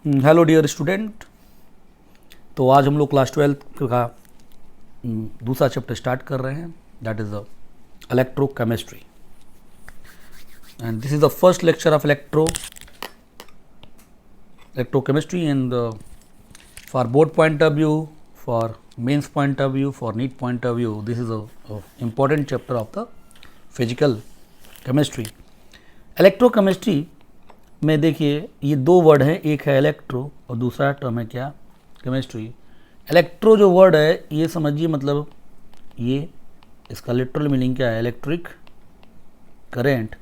Hello dear student. तो आज हम लोग क्लास 12 का दूसरा चैप्टर स्टार्ट कर रहे हैं, that is the electrochemistry and this is the first lecture of electrochemistry and for board point of view, for mains point of view, for NEET point of view, this is a important chapter of the physical chemistry. Electrochemistry में देखिए ये दो word हैं, एक है electro और दूसरा term है क्या, केमिस्ट्री। इलेक्ट्रो जो वर्ड है ये समझिए, मतलब ये इसका लिटरल मीनिंग क्या है, इलेक्ट्रिक करंट,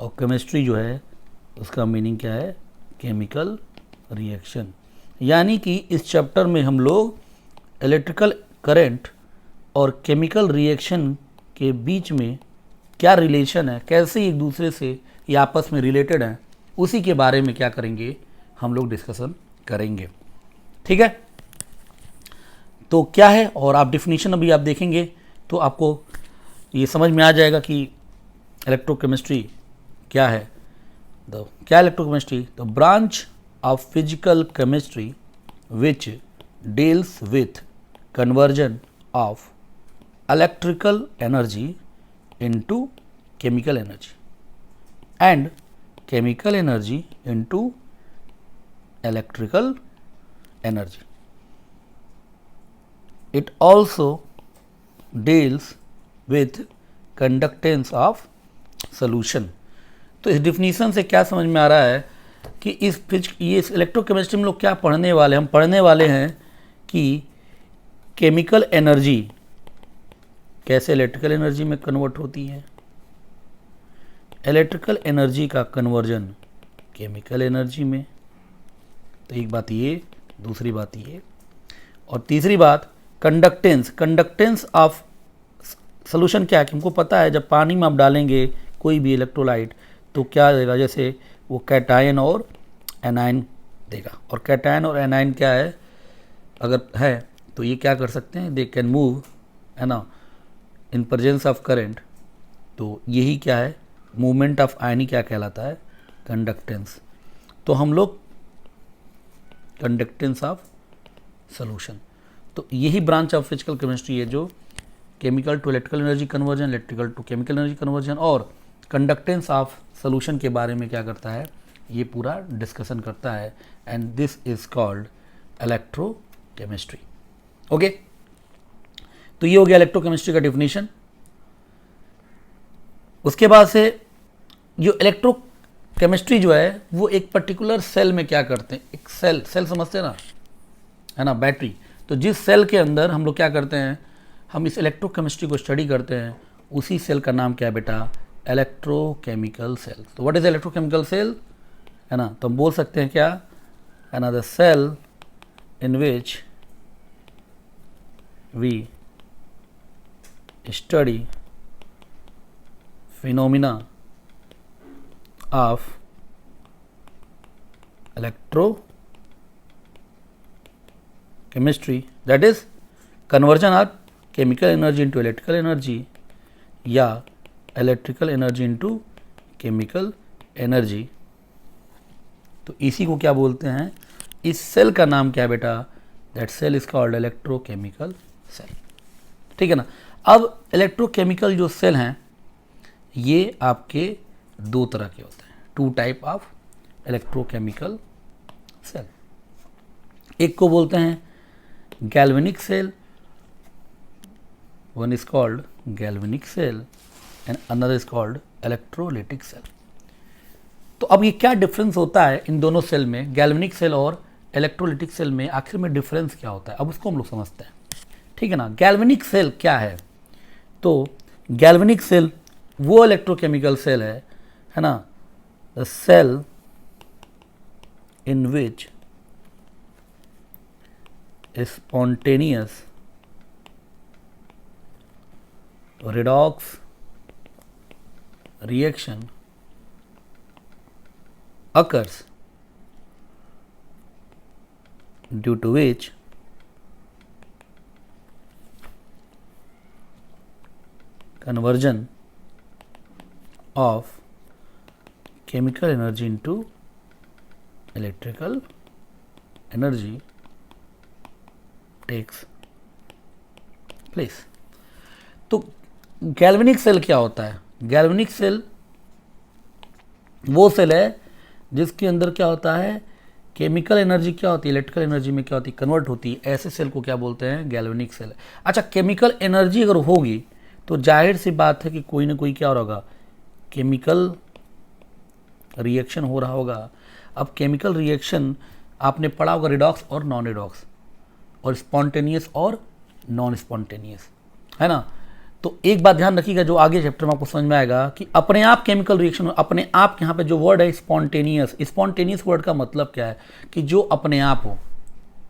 और केमिस्ट्री जो है उसका मीनिंग क्या है, केमिकल रिएक्शन। यानी कि इस चैप्टर में हम लोग इलेक्ट्रिकल करंट और केमिकल रिएक्शन के बीच में क्या रिलेशन है, कैसे एक दूसरे से ये आपस में रिलेटेड हैं, उसी के बारे में क्या करेंगे, हम लोग डिस्कशन करेंगे। ठीक है, तो क्या है, और आप डिफिनीशन अभी आप देखेंगे तो आपको ये समझ में आ जाएगा कि इलेक्ट्रोकेमिस्ट्री क्या है। क्या electrochemistry? The branch of physical chemistry which deals with conversion of electrical energy into chemical energy and chemical energy into electrical energy. It also deals with conductance of solution. तो इस डिफिनीशन से क्या समझ में आ रहा है कि ये इलेक्ट्रोकेमिस्ट्री में लोग क्या पढ़ने वाले हैं, हम पढ़ने वाले हैं कि केमिकल एनर्जी कैसे इलेक्ट्रिकल एनर्जी में कन्वर्ट होती है, इलेक्ट्रिकल एनर्जी का कन्वर्जन केमिकल एनर्जी में। तो एक बात ये, दूसरी बात ये, और तीसरी बात कंडक्टेंस ऑफ सोल्यूशन क्या है कि हमको पता है जब पानी में आप डालेंगे कोई भी इलेक्ट्रोलाइट तो क्या देगा, जैसे वो कैटायन और एनायन देगा, और कैटायन और एनायन क्या है, अगर है तो ये क्या कर सकते हैं, दे कैन मूव, है ना, इन प्रेजेंस ऑफ करंट। तो यही क्या है, मूवमेंट ऑफ आयन क्या कहलाता है, कंडक्टेंस। तो हम लोग कंडक्टेंस ऑफ सॉल्यूशन, तो यही ब्रांच ऑफ फिजिकल केमिस्ट्री है जो chemical to electrical energy conversion, electrical to chemical energy conversion और कंडक्टेंस ऑफ सॉल्यूशन के बारे में क्या करता है, ये पूरा डिस्कशन करता है। And this is called electrochemistry. Okay, तो ये हो गया इलेक्ट्रोकेमिस्ट्री का डिफिनीशन। उसके बाद से जो इलेक्ट्रोकेमिस्ट्री जो है वो एक पर्टिकुलर सेल में क्या करते हैं, एक सेल समझते हैं ना, है ना, बैटरी। तो जिस सेल के अंदर हम लोग क्या करते हैं, हम इस इलेक्ट्रोकेमिस्ट्री को स्टडी करते हैं, उसी सेल का नाम क्या है बेटा, इलेक्ट्रोकेमिकल सेल। तो व्हाट इज इलेक्ट्रोकेमिकल सेल, है ना, तो हम बोल सकते हैं क्या, है ना, the cell in which we study phenomena of electrochemistry, that is conversion of chemical energy into electrical energy या electrical energy into chemical energy। तो इसी को क्या बोलते हैं, इस सेल का नाम क्या है बेटा, that cell is called electrochemical cell। ठीक है ना। अब इलेक्ट्रोकेमिकल जो सेल हैं ये आपके दो तरह के होते हैं, two type of electrochemical cell. एक को बोलते हैं galvanic cell, one is called galvanic cell and another is called electrolytic cell. तो अब ये क्या डिफरेंस होता है इन दोनों सेल में, गैल्वेनिक सेल और इलेक्ट्रोलिटिक सेल में आखिर में डिफरेंस क्या होता है, अब उसको हम लोग समझते हैं। ठीक है ना। गैल्वेनिक सेल क्या है, तो गैल्वेनिक सेल वो इलेक्ट्रोकेमिकल सेल है ना, the cell in which spontaneous redox reaction occurs due to which conversion of chemical energy into electrical energy takes place. तो गैल्वेनिक सेल क्या होता है? गैल्वेनिक सेल वो सेल है जिसके अंदर क्या होता है, केमिकल एनर्जी क्या होती है, इलेक्ट्रिकल एनर्जी में क्या होती है, कन्वर्ट होती है। ऐसे सेल को क्या बोलते हैं? Galvanic cell. अच्छा, केमिकल एनर्जी अगर होगी तो जाहिर सी बात है कि कोई ना कोई क्या होगा, केमिकल रिएक्शन हो रहा होगा। अब केमिकल रिएक्शन आपने पढ़ा होगा रिडॉक्स और नॉन रिडॉक्स, और स्पॉन्टेनियस और नॉन स्पॉन्टेनियस, है ना। तो एक बात ध्यान रखिएगा, जो आगे चैप्टर में आपको समझ में आएगा कि अपने आप केमिकल रिएक्शन, अपने आप यहाँ पे जो वर्ड है स्पॉन्टेनियस, स्पॉन्टेनियस वर्ड का मतलब क्या है कि जो अपने आप हो,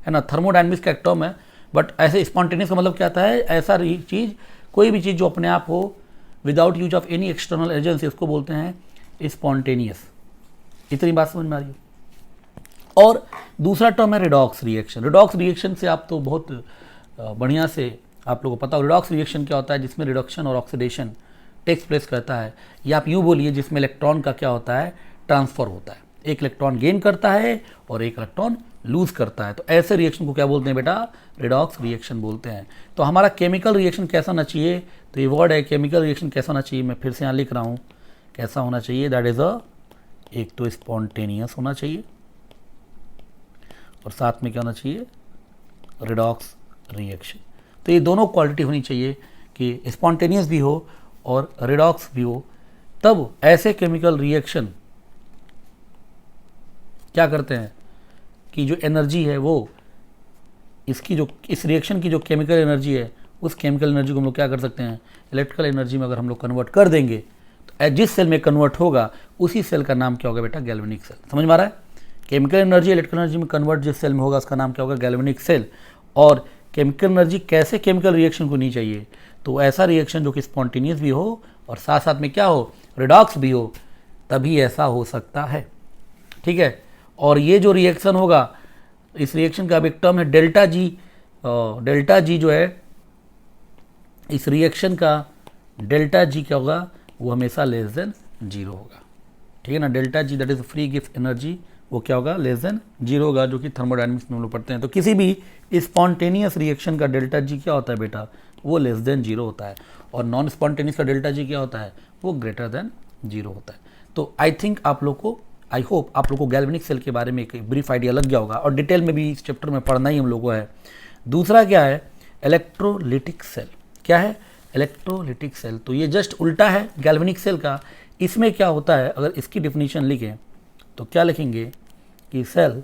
है ना। थर्मोडायनेमिक्स का एक टर्म है, बट ऐसे स्पॉन्टेनियस का मतलब क्या आता है, ऐसा चीज़, कोई भी चीज़ जो अपने आप हो without use of any external agency, उसको बोलते हैं स्पॉन्टेनियस। इतनी बात समझ में आ रही है। और दूसरा टर्म है रिडॉक्स रिएक्शन। रिडॉक्स रिएक्शन से आप तो बहुत बढ़िया से आप लोगों को पता हो रिडॉक्स रिएक्शन क्या होता है, जिसमें रिडक्शन और ऑक्सीडेशन टेक्स प्लेस करता है, या आप यूँ बोलिए जिसमें इलेक्ट्रॉन का क्या होता है, ट्रांसफर होता है। एक इलेक्ट्रॉन गेन करता है और एक इलेक्ट्रॉन लूज करता है। तो ऐसे रिएक्शन को क्या बोलते हैं बेटा? रिडॉक्स रिएक्शन बोलते हैं। तो हमारा केमिकल रिएक्शन कैसा होना चाहिए, तो ये वर्ड है केमिकल रिएक्शन कैसा होना चाहिए, मैं फिर से यहाँ लिख रहा हूँ कैसा होना चाहिए। दैट इज एक तो स्पॉन्टेनियस होना चाहिए और साथ में क्या होना चाहिए, रिडॉक्स रिएक्शन। तो ये दोनों क्वालिटी होनी चाहिए कि स्पॉन्टेनियस भी हो और रिडॉक्स भी हो। तब ऐसे केमिकल रिएक्शन क्या करते हैं कि जो एनर्जी है वो इसकी जो इस रिएक्शन की जो केमिकल एनर्जी है, उस केमिकल एनर्जी को हम लोग क्या कर सकते हैं, इलेक्ट्रिकल एनर्जी में अगर हम लोग कन्वर्ट कर देंगे तो जिस सेल में कन्वर्ट होगा उसी सेल का नाम क्या होगा बेटा? Galvanic cell. समझ में आ रहा है? केमिकल एनर्जी इलेक्ट्रिकल एनर्जी में कन्वर्ट जिस सेल में होगा उसका नाम क्या होगा? Galvanic cell. और केमिकल एनर्जी कैसे केमिकल रिएक्शन को नहीं चाहिए, तो ऐसा रिएक्शन जो कि स्पॉन्टेनियस भी हो और साथ साथ में क्या हो, रिडॉक्स भी हो, तभी ऐसा हो सकता है। ठीक है। और ये जो रिएक्शन होगा, इस रिएक्शन का अब एक टर्म है डेल्टा जी। डेल्टा जी जो है इस रिएक्शन का डेल्टा जी क्या होगा, वो हमेशा लेस देन जीरो होगा। ठीक है ना। Delta G that is free gives energy, वो क्या होगा, लेस देन जीरो होगा, जो कि थर्मोडायनेमिक्स में हम लोग पढ़ते हैं। तो किसी भी स्पॉन्टेनियस रिएक्शन का डेल्टा जी क्या होता है बेटा, वो लेस देन जीरो होता है। और नॉन स्पॉन्टेनियस का डेल्टा जी क्या होता है, वो ग्रेटर देन जीरो होता है। तो आई थिंक आप लोग को, आई होप आप लोग को गैल्वेनिक सेल के बारे में एक ब्रीफ आइडिया लग गया होगा, और डिटेल में भी इस चैप्टर में पढ़ना ही हम लोगों को है। दूसरा क्या है, इलेक्ट्रोलिटिक सेल। क्या है? Electrolytic cell. तो ये जस्ट उल्टा है गैल्वेनिक सेल का। इसमें क्या होता है, अगर इसकी डिफिनीशन लिखें तो क्या लिखेंगे कि cell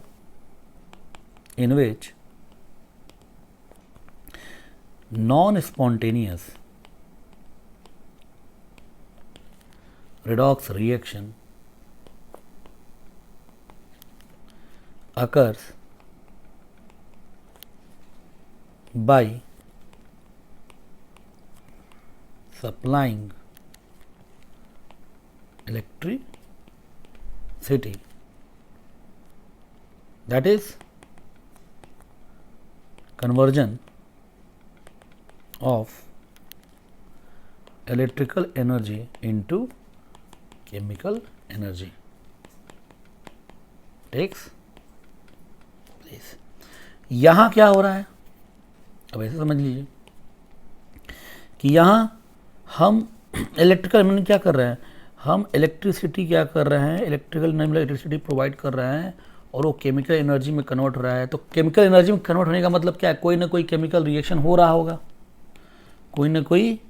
in which non spontaneous redox reaction occurs by supplying electricity, that is conversion of electrical energy into chemical energy takes place। यहाँ क्या हो रहा है, अब ऐसे समझ लीजिए कि यहाँ हम इलेक्ट्रिकल एनर्जी क्या कर रहे हैं, हम इलेक्ट्रिसिटी क्या कर रहे हैं, इलेक्ट्रिसिटी प्रोवाइड कर रहे हैं और वो केमिकल एनर्जी में कन्वर्ट हो रहा है। तो केमिकल एनर्जी में कन्वर्ट होने का मतलब क्या है, कोई ना कोई केमिकल रिएक्शन हो रहा होगा, कोई ना कोई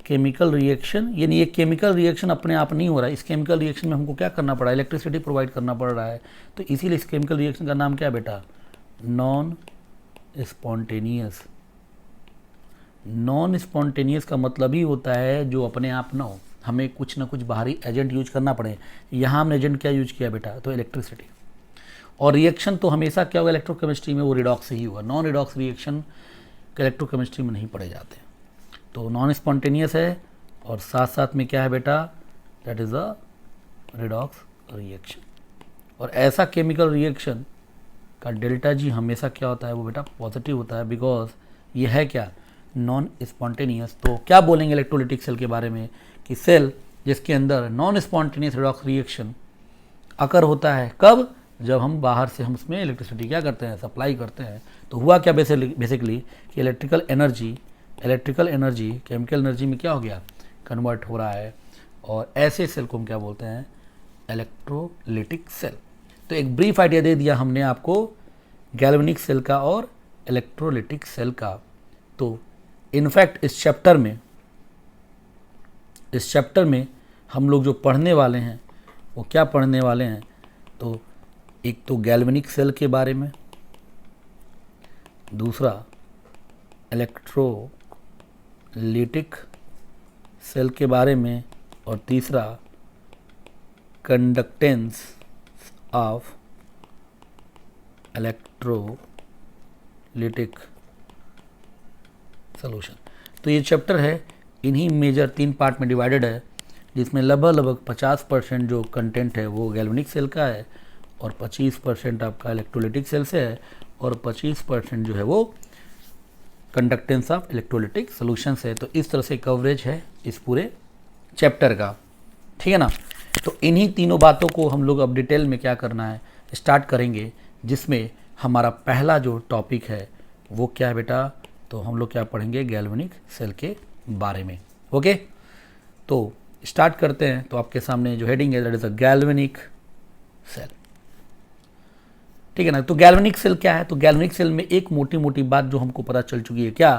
केमिकल रिएक्शन। यानी ये केमिकल रिएक्शन अपने आप नहीं हो रहा है, इस केमिकल रिएक्शन में हमको क्या करना पड़ा, इलेक्ट्रिसिटी प्रोवाइड करना पड़ रहा है। तो इसीलिए इस केमिकल रिएक्शन का नाम क्या है बेटा, नॉन स्पॉन्टेनियस। नॉन स्पॉन्टेनियस का मतलब ही होता है जो अपने आप ना हो, हमें कुछ ना कुछ बाहरी एजेंट यूज करना पड़े। यहाँ हमने एजेंट क्या यूज किया बेटा, तो इलेक्ट्रिसिटी। और रिएक्शन तो हमेशा क्या होगा इलेक्ट्रोकेमिस्ट्री में, वो रिडॉक्स से ही होगा। नॉन रिडॉक्स रिएक्शन इलेक्ट्रोकेमिस्ट्री में नहीं पढ़े जाते। तो नॉन स्पॉन्टेनियस है और साथ साथ में क्या है बेटा, that is a redox reaction. और ऐसा केमिकल रिएक्शन का डेल्टा जी हमेशा क्या होता है, वो बेटा पॉजिटिव होता है, बिकॉज ये है क्या, नॉन स्पॉन्टेनियस। तो क्या बोलेंगे इलेक्ट्रोलिटिक सेल के बारे में कि सेल जिसके अंदर non spontaneous redox reaction occur होता है, कब, जब हम बाहर से हम उसमें इलेक्ट्रिसिटी क्या करते हैं, सप्लाई करते हैं, तो हुआ क्या बेसिकली कि इलेक्ट्रिकल एनर्जी केमिकल एनर्जी में क्या हो गया, कन्वर्ट हो रहा है। और ऐसे सेल को हम क्या बोलते हैं, इलेक्ट्रोलिटिक सेल। तो एक ब्रीफ आइडिया दे दिया हमने आपको गैल्वेनिक सेल का और इलेक्ट्रोलिटिक सेल का। तो इनफैक्ट इस चैप्टर में हम लोग जो पढ़ने वाले हैं वो क्या पढ़ने वाले हैं, तो एक तो गैल्वेनिक सेल के बारे में, दूसरा इलेक्ट्रोलिटिक सेल के बारे में, और तीसरा कंडक्टेंस ऑफ इलेक्ट्रोलिटिक सॉल्यूशन। तो ये चैप्टर है इन्हीं मेजर 3 पार्ट में डिवाइडेड है, जिसमें लगभग 50% जो कंटेंट है वो गैल्वेनिक सेल का है, और 25% आपका इलेक्ट्रोलिटिक सेल से है, और 25% जो है वो कंडक्टेंस ऑफ इलेक्ट्रोलिटिक सॉल्यूशन है। तो इस तरह से कवरेज है इस पूरे चैप्टर का, ठीक है ना। तो इन्हीं तीनों बातों को हम लोग अब डिटेल में क्या करना है, स्टार्ट करेंगे, जिसमें हमारा पहला जो टॉपिक है वो क्या है बेटा, तो हम लोग क्या पढ़ेंगे, गैल्वेनिक सेल के बारे में। ओके, तो स्टार्ट करते हैं। तो आपके सामने जो हेडिंग है that is a galvanic cell, ठीक है ना। तो गैल्वेनिक सेल क्या है, तो गैल्वेनिक सेल में एक मोटी मोटी बात जो हमको पता चल चुकी है क्या,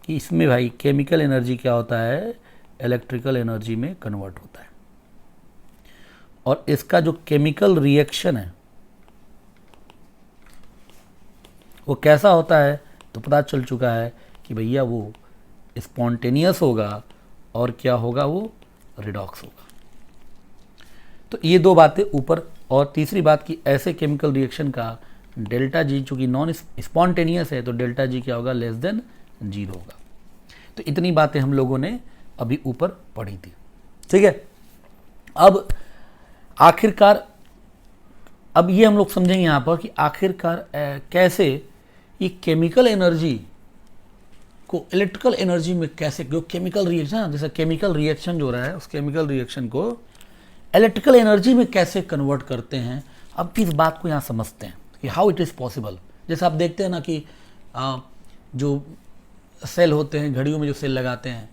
कि इसमें भाई केमिकल एनर्जी क्या होता है, इलेक्ट्रिकल एनर्जी में कन्वर्ट होता है। और इसका जो केमिकल रिएक्शन है वो कैसा होता है, तो पता चल चुका है कि भैया वो स्पॉन्टेनियस होगा और क्या होगा, वो रिडॉक्स होगा। तो ये 2 बातें ऊपर। और तीसरी बात कि ऐसे केमिकल रिएक्शन का डेल्टा जी चूँकि नॉन स्पॉन्टेनियस है, तो डेल्टा जी क्या होगा, लेस देन 0 होगा। तो इतनी बातें हम लोगों ने अभी ऊपर पढ़ी थी, ठीक है। अब आखिरकार अब ये हम लोग समझेंगे यहाँ पर कि आखिरकार कैसे ये केमिकल एनर्जी को इलेक्ट्रिकल एनर्जी में कैसे, जो केमिकल रिएक्शन, जैसे केमिकल रिएक्शन जो रहा है उस केमिकल रिएक्शन को इलेक्ट्रिकल एनर्जी में कैसे कन्वर्ट करते हैं। अब इस बात को यहाँ समझते हैं कि हाउ इट इज़ पॉसिबल। जैसे आप देखते हैं ना कि जो सेल होते हैं, घड़ियों में जो सेल लगाते हैं,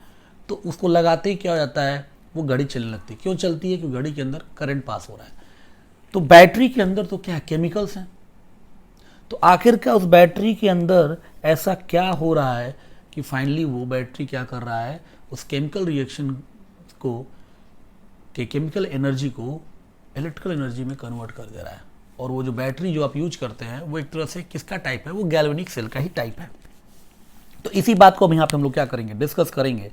तो उसको लगाते ही क्या हो जाता है, वो घड़ी चलने लगती है। क्यों चलती है, क्योंकि घड़ी के अंदर करंट पास हो रहा है। तो बैटरी के अंदर तो क्या है, केमिकल्स हैं। तो आखिरकार उस बैटरी के अंदर ऐसा क्या हो रहा है कि फाइनली वो बैटरी क्या कर रहा है, उस केमिकल रिएक्शन को के केमिकल एनर्जी को इलेक्ट्रिकल एनर्जी में कन्वर्ट कर दे रहा है। और वो जो बैटरी जो आप यूज करते हैं वो एक तरह से किसका टाइप है, वो गैल्वेनिक सेल का ही टाइप है। तो इसी बात को हम यहाँ पे हम लोग क्या करेंगे, डिस्कस करेंगे।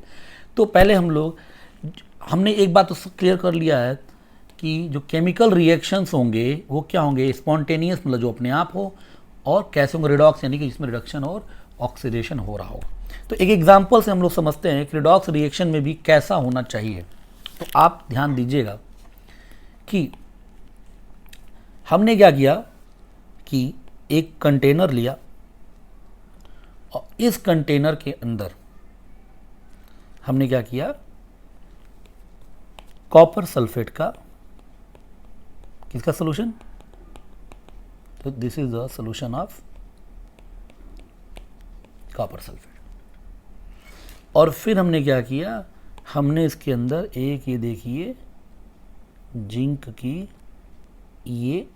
तो पहले हमने एक बात तो क्लियर कर लिया है कि जो केमिकल रिएक्शंस होंगे वो क्या होंगे, स्पॉन्टेनियस, मतलब जो अपने आप हो, और कैसे होंगे, रिडॉक्स, यानी कि जिसमें रिडक्शन और ऑक्सीडेशन हो रहा हो। तो एक एग्जांपल से हम लोग समझते हैं कि रिडॉक्स रिएक्शन में भी कैसा होना चाहिए। तो आप ध्यान दीजिएगा कि हमने क्या किया कि एक कंटेनर लिया और इस कंटेनर के अंदर हमने क्या किया, कॉपर सल्फेट का किसका सोल्यूशन, तो this is the solution of copper sulphate. और फिर हमने क्या किया, हमने इसके अंदर एक ये देखिए जिंक की ये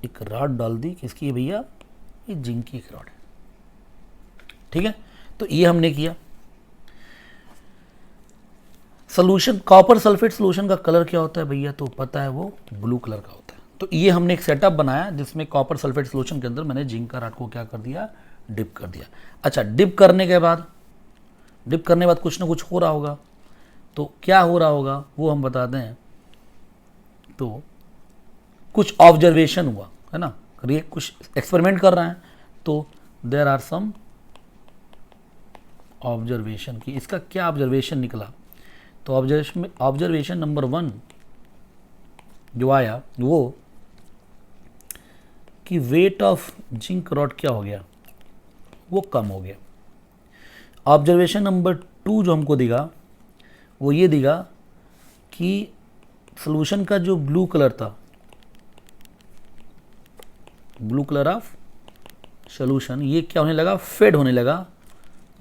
एक रॉड डाल दी। किसकी है भैया, ये जिंक की एक रॉड है, ठीक है। तो ये हमने किया। सोल्यूशन, कॉपर सल्फेट सोल्यूशन का कलर क्या होता है भैया, तो पता है वो ब्लू कलर का होता है। तो ये हमने एक सेटअप बनाया जिसमें कॉपर सल्फेट सोल्यूशन के अंदर मैंने जिंक का रॉड को क्या कर दिया, डिप कर दिया। अच्छा, डिप करने के बाद कुछ ना कुछ हो रहा होगा। तो क्या हो रहा होगा वो हम बताते हैं। तो कुछ ऑब्जर्वेशन हुआ है ना, कुछ एक्सपेरिमेंट कर रहे हैं, तो देयर आर सम ऑब्जर्वेशन की। इसका क्या ऑब्जर्वेशन निकला, तो ऑब्जर्वेशन नंबर 1 जो आया वो कि वेट ऑफ जिंक रॉड क्या हो गया, वो कम हो गया। ऑब्जर्वेशन नंबर 2 जो हमको दिखा वो ये दिखा कि सॉल्यूशन का जो ब्लू कलर था ब्लू कलर ऑफ सोल्यूशन, ये क्या होने लगा, फेड होने लगा,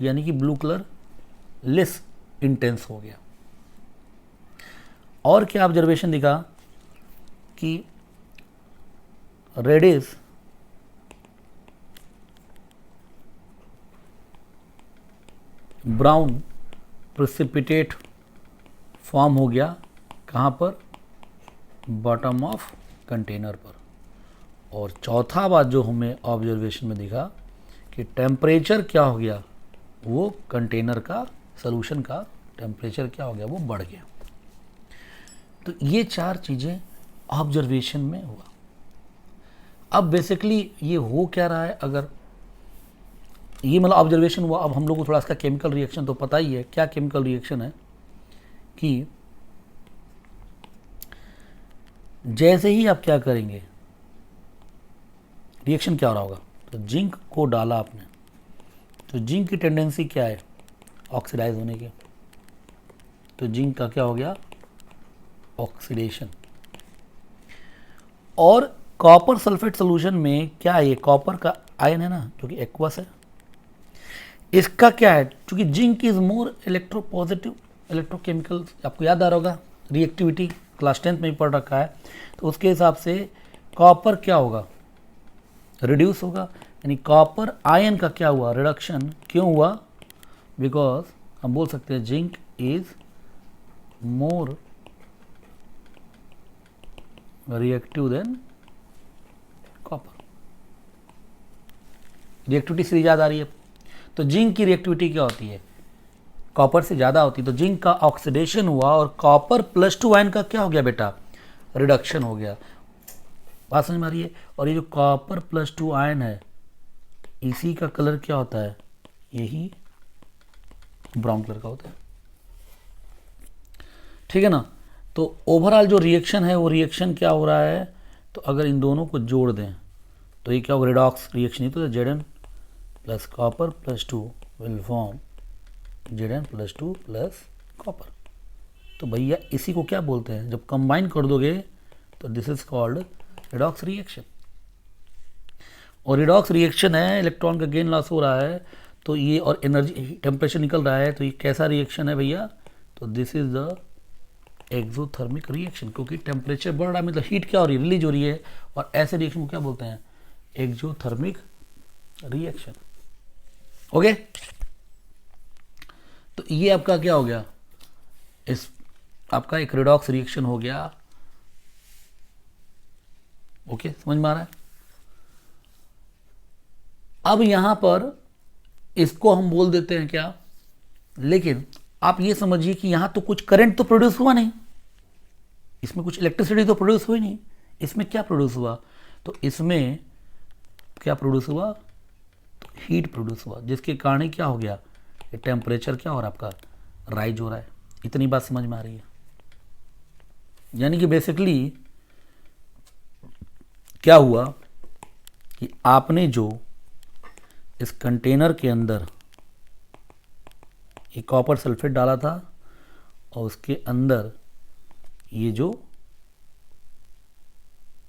यानी कि ब्लू कलर लेस इंटेंस हो गया। और क्या ऑब्जर्वेशन दिखा कि रेडिस ब्राउन प्रेसिपिटेट फॉर्म हो गया, कहाँ पर, बॉटम ऑफ कंटेनर पर। और चौथा बात जो हमें ऑब्जर्वेशन में दिखा कि टेम्परेचर क्या हो गया, वो कंटेनर का, सॉल्यूशन का टेम्परेचर क्या हो गया, वो बढ़ गया। तो ये चार चीज़ें ऑब्जर्वेशन में हुआ। अब बेसिकली ये हो क्या रहा है, अगर ये मतलब ऑब्जर्वेशन हुआ, अब हम लोग को थोड़ा इसका केमिकल रिएक्शन तो पता ही है। क्या केमिकल रिएक्शन है कि जैसे ही आप क्या करेंगे, रिएक्शन क्या हो रहा होगा, तो जिंक को डाला आपने, तो जिंक की टेंडेंसी क्या है, ऑक्सीडाइज होने की, तो जिंक का क्या हो गया, ऑक्सीडेशन। और कॉपर सल्फेट सॉल्यूशन में क्या है, ये कॉपर का आयन है ना, जो कि एक्वस है, इसका क्या है, क्योंकि zinc is more electropositive, electrochemical, आपको याद आ रहा होगा, रिएक्टिविटी क्लास 10th में ही पढ़ रखा है, तो उसके हिसाब से कॉपर क्या होगा, रिड्यूस होगा, यानी कॉपर आयन का क्या हुआ, रिडक्शन। क्यों हुआ, बिकॉज हम बोल सकते हैं zinc is more reactive than copper. Reactivity से याद आ रही है, तो जिंक की रिएक्टिविटी क्या होती है, कॉपर से ज़्यादा होती है, तो जिंक का ऑक्सीडेशन हुआ और कॉपर +2 आयन का क्या हो गया बेटा, रिडक्शन हो गया। बात समझ में आ रही है। और ये जो कॉपर +2 आयन है, इसी का कलर क्या होता है, यही ब्राउन कलर का होता है, ठीक है ना। तो ओवरऑल जो रिएक्शन है, वो रिएक्शन क्या हो रहा है, तो अगर इन दोनों को जोड़ दें तो ये क्या होगा, रिडॉक्स रिएक्शन ही तो, Zn plus copper +2 will form Zn+2 plus copper. तो भैया इसी को क्या बोलते हैं, जब कंबाइन कर दोगे तो this is called redox reaction. और रिडॉक्स रिएक्शन है, इलेक्ट्रॉन का गेन लॉस हो रहा है, तो ये और एनर्जी टेम्परेचर निकल रहा है, तो ये कैसा रिएक्शन है भैया, तो this is the exothermic reaction, क्योंकि टेम्परेचर बढ़ रहा है, मतलब हीट क्या हो रही है, रिलीज हो रही है, और ऐसे रिएक्शन को क्या बोलते हैं, एक्सोथर्मिक रिएक्शन। ओके, तो ये आपका क्या हो गया, इस आपका एक रिडॉक्स रिएक्शन हो गया। ओके, समझ में आ रहा है। अब यहां पर इसको हम बोल देते हैं क्या, लेकिन आप ये समझिए कि यहां तो कुछ करंट तो प्रोड्यूस हुआ नहीं, इसमें कुछ इलेक्ट्रिसिटी तो प्रोड्यूस हुई नहीं, इसमें क्या प्रोड्यूस हुआ, तो इसमें क्या प्रोड्यूस हुआ, तो हीट प्रोड्यूस हुआ, जिसके कारण ही क्या हो गया, ये टेम्परेचर क्या हो रहा है आपका, राइज हो रहा है। इतनी बात समझ में आ रही है। यानी कि बेसिकली क्या हुआ कि आपने जो इस कंटेनर के अंदर ये कॉपर सल्फेट डाला था और उसके अंदर ये जो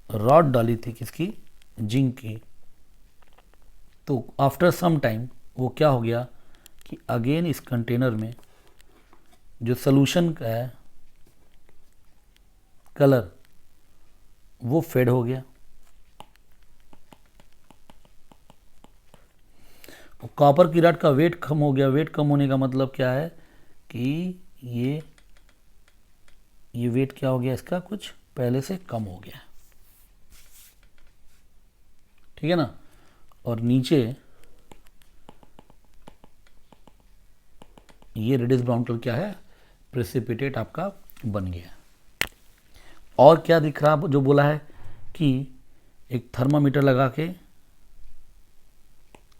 रॉड डाली थी किसकी, जिंक की, तो आफ्टर सम टाइम वो क्या हो गया कि अगेन इस कंटेनर में जो सॉल्यूशन का है कलर वो फेड हो गया। कॉपर की रॉड का वेट कम हो गया। वेट कम होने का मतलब क्या है कि ये वेट क्या हो गया इसका, कुछ पहले से कम हो गया, ठीक है ना। और नीचे ये रेडिश ब्राउन कलर क्या है, प्रेसिपिटेट आपका बन गया। और क्या दिख रहा, जो बोला है कि एक थर्मामीटर लगा के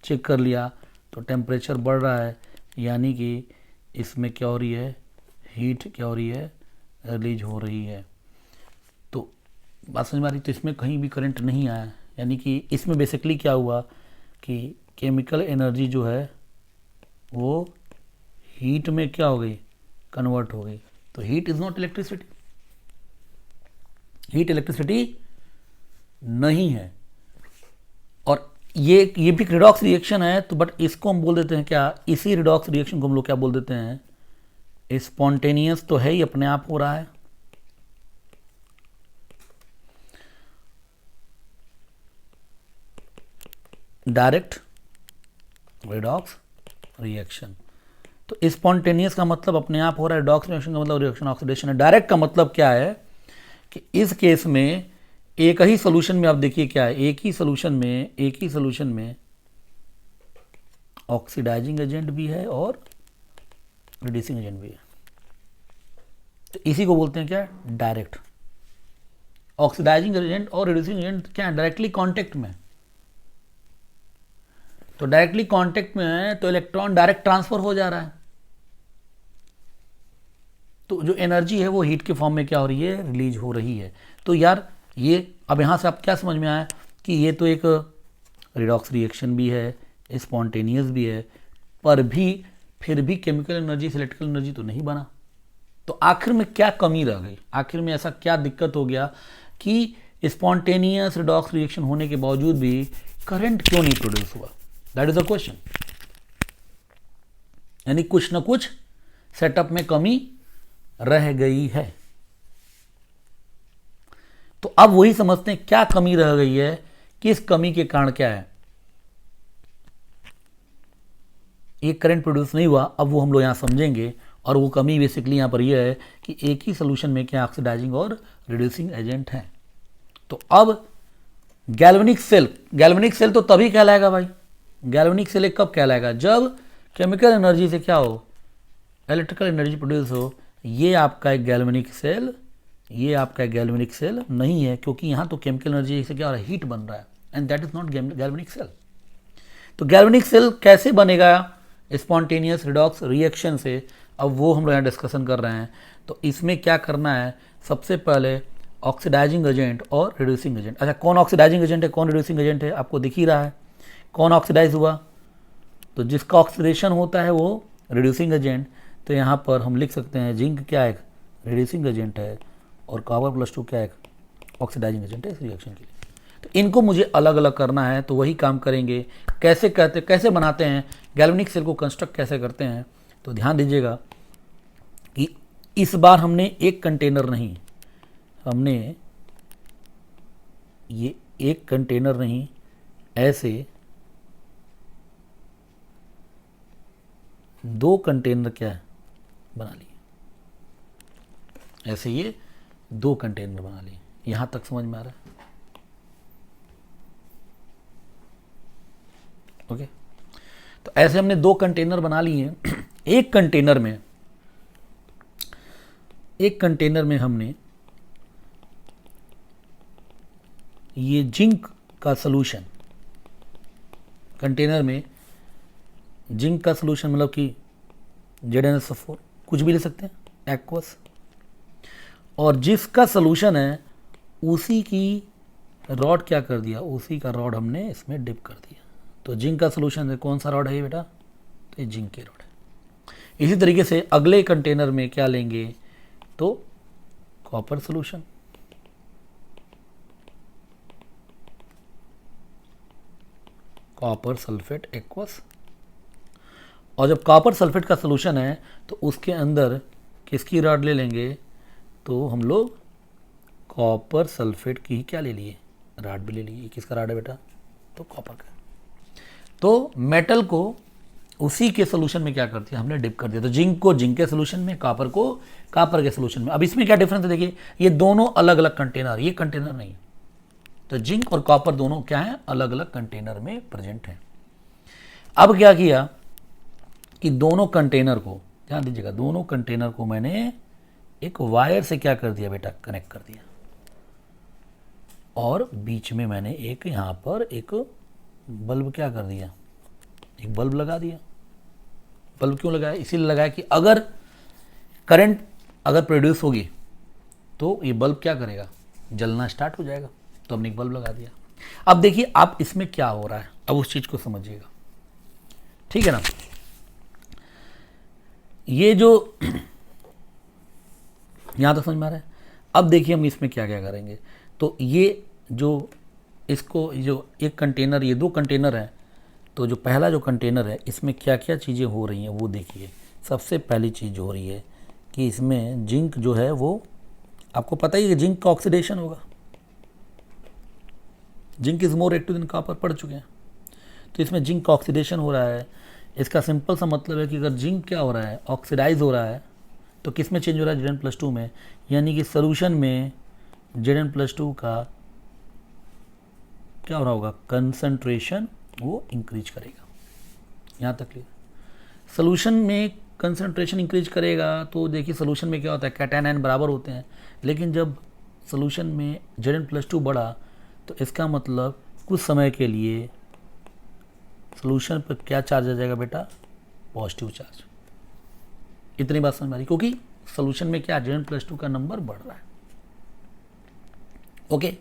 चेक कर लिया तो टेम्परेचर बढ़ रहा है, यानी कि इसमें क्या हो रही है, हीट क्या हो रही है, रिलीज हो रही है। तो बात समझ में आ रही। तो इसमें कहीं भी करंट नहीं आया, यानी कि इसमें बेसिकली क्या हुआ कि केमिकल एनर्जी जो है वो हीट में क्या हो गई, कन्वर्ट हो गई। तो heat is not electricity, heat electricity नहीं है। ये भी रिडॉक्स रिएक्शन है, तो बट इसको हम बोल देते हैं क्या, इसी रिडॉक्स रिएक्शन को हम लोग क्या बोल देते हैं, स्पॉन्टेनियस तो है ही, अपने आप हो रहा है, डायरेक्ट रिडॉक्स रिएक्शन। तो स्पॉन्टेनियस का मतलब अपने आप हो रहा है, रिडॉक्स रिएक्शन का मतलब रिएक्शन ऑक्सीडेशन है। डायरेक्ट का मतलब क्या है कि इस केस में एक ही सोल्यूशन में, आप देखिए क्या है, एक ही सोल्यूशन में ऑक्सीडाइजिंग एजेंट भी है और रिड्यूसिंग एजेंट भी है। तो इसी को बोलते हैं क्या, डायरेक्ट। ऑक्सीडाइजिंग एजेंट और रिड्यूसिंग एजेंट क्या है, डायरेक्टली कांटेक्ट में। तो डायरेक्टली कांटेक्ट में है तो इलेक्ट्रॉन डायरेक्ट ट्रांसफर हो जा रहा है, तो जो एनर्जी है वो हीट के फॉर्म में क्या हो रही है, रिलीज हो रही है। तो यार ये अब यहाँ से आप क्या समझ में आया कि ये तो एक रिडॉक्स रिएक्शन भी है, स्पॉन्टेनियस भी है, पर भी फिर भी केमिकल एनर्जी से इलेक्ट्रिकल एनर्जी तो नहीं बना। तो आखिर में क्या कमी रह गई, आखिर में ऐसा क्या दिक्कत हो गया कि स्पॉन्टेनियस रिडॉक्स रिएक्शन होने के बावजूद भी करंट क्यों नहीं प्रोड्यूस हुआ, दैट इज द क्वेश्चन। यानी कुछ ना कुछ सेटअप में कमी रह गई है। तो अब वही समझते हैं क्या कमी रह गई है, किस कमी के कारण क्या है ये करंट प्रोड्यूस नहीं हुआ। अब वो हम लोग यहां समझेंगे, और वो कमी बेसिकली यहां पर यह है कि एक ही सोल्यूशन में क्या ऑक्सीडाइजिंग और रिड्यूसिंग एजेंट है। तो अब गैल्वेनिक सेल तो तभी कहलाएगा भाई, गैल्वेनिक सेल कब कहलाएगा, जब केमिकल एनर्जी से क्या हो, इलेक्ट्रिकल एनर्जी प्रोड्यूस हो। ये आपका एक गैल्वेनिक सेल, ये आपका एक गैल्वेनिक सेल नहीं है, क्योंकि यहाँ तो केमिकल एनर्जी से क्या हो रहा है, हीट बन रहा है, and that is not galvanic cell. तो गैल्वेनिक सेल कैसे बनेगा, स्पॉन्टेनियस रिडॉक्स रिएक्शन से। अब वो हम लोग यहाँ डिस्कशन कर रहे हैं। तो इसमें क्या करना है, सबसे पहले ऑक्सीडाइजिंग एजेंट और रिड्यूसिंग एजेंट। अच्छा, कौन ऑक्सीडाइजिंग एजेंट है, कौन रिड्यूसिंग एजेंट है, आपको दिख ही रहा है। कौन ऑक्सीडाइज हुआ, तो जिसका ऑक्सीडेशन होता है वो रिड्यूसिंग एजेंट। तो यहाँ पर हम लिख सकते हैं जिंक क्या है, रिड्यूसिंग एजेंट है, और कॉपर+2 क्या है, ऑक्सीडाइजिंग एजेंट है इस रिएक्शन के लिए। तो इनको मुझे अलग अलग करना है, तो वही काम करेंगे। कैसे बनाते हैं गैल्वेनिक सेल को, कंस्ट्रक्ट कैसे करते हैं। तो ध्यान दीजिएगा कि इस बार हमने एक कंटेनर नहीं, हमने ये एक कंटेनर नहीं, ऐसे 2 कंटेनर क्या है बना लिए, ऐसे ये 2 कंटेनर बना लिए। यहां तक समझ में आ रहा है, ओके। तो ऐसे हमने 2 कंटेनर बना लिए हैं। एक कंटेनर में हमने ये जिंक का सॉल्यूशन, कंटेनर में जिंक का सॉल्यूशन मतलब कि ZnSO4 कुछ भी ले सकते हैं, एक्वस, और जिसका सॉल्यूशन है उसी की रॉड क्या कर दिया, उसी का रॉड हमने इसमें डिप कर दिया। तो जिंक का सॉल्यूशन है, कौन सा रॉड है ये बेटा, तो ये जिंक के रॉड है। इसी तरीके से अगले कंटेनर में क्या लेंगे, तो copper solution, copper sulphate aqueous. और जब कॉपर सल्फेट का सॉल्यूशन है तो उसके अंदर किसकी रॉड ले लेंगे, तो हम लोग कॉपर सल्फेट की ही क्या ले लिए, रॉड भी ले लिए। किसका रॉड है बेटा, तो कॉपर का। तो मेटल को उसी के सॉल्यूशन में क्या कर दिया, हमने डिप कर दिया। तो जिंक को जिंक के सॉल्यूशन में, कॉपर को कॉपर के सॉल्यूशन में। अब इसमें क्या डिफरेंस है, देखिए ये दोनों अलग अलग कंटेनर, ये कंटेनर नहीं। तो जिंक और कॉपर दोनों क्या है, अलग अलग कंटेनर में प्रेजेंट है। अब क्या किया कि दोनों कंटेनर को, ध्यान दीजिएगा, दोनों कंटेनर को मैंने एक वायर से क्या कर दिया बेटा, कनेक्ट कर दिया, और बीच में मैंने एक यहां पर एक बल्ब क्या कर दिया, एक बल्ब लगा दिया। बल्ब क्यों लगाया, इसीलिए लगाया कि अगर करंट अगर प्रोड्यूस होगी तो ये बल्ब क्या करेगा, जलना स्टार्ट हो जाएगा। तो हमने एक बल्ब लगा दिया। अब देखिए आप इसमें क्या हो रहा है, अब उस चीज को समझिएगा, ठीक है ना। ये जो यहां तक समझ में आ रहा है। अब देखिए हम इसमें क्या क्या करेंगे। तो ये जो इसको जो एक कंटेनर, ये दो कंटेनर है, तो जो पहला जो कंटेनर है इसमें क्या क्या चीज़ें हो रही हैं वो देखिए। सबसे पहली चीज़ जो हो रही है कि इसमें जिंक जो है वो, आपको पता ही है कि जिंक का ऑक्सीडेशन होगा। Zinc is more active than copper, पढ़ चुके हैं। तो इसमें जिंक का ऑक्सीडेशन हो रहा है। इसका सिंपल सा मतलब है कि अगर जिंक क्या हो रहा है, ऑक्सीडाइज हो रहा है, तो किस में चेंज हो रहा है, Zn+2 में, यानी कि सोल्यूशन में Zn+2 का क्या हो रहा होगा, कंसंट्रेशन वो इंक्रीज करेगा। यहाँ तक क्लियर। सोल्यूशन में कंसंट्रेशन इंक्रीज करेगा तो देखिए सोल्यूशन में क्या होता है, कैटायन आयन बराबर होते हैं, लेकिन जब सोल्यूशन में Zn+2 बढ़ा तो इसका मतलब कुछ समय के लिए सोल्यूशन पर क्या चार्ज आ जाएगा बेटा, पॉजिटिव चार्ज। इतनी बात समझ में आ रही, क्योंकि सोल्यूशन में क्या Zn+2 का नंबर बढ़ रहा है। ओके,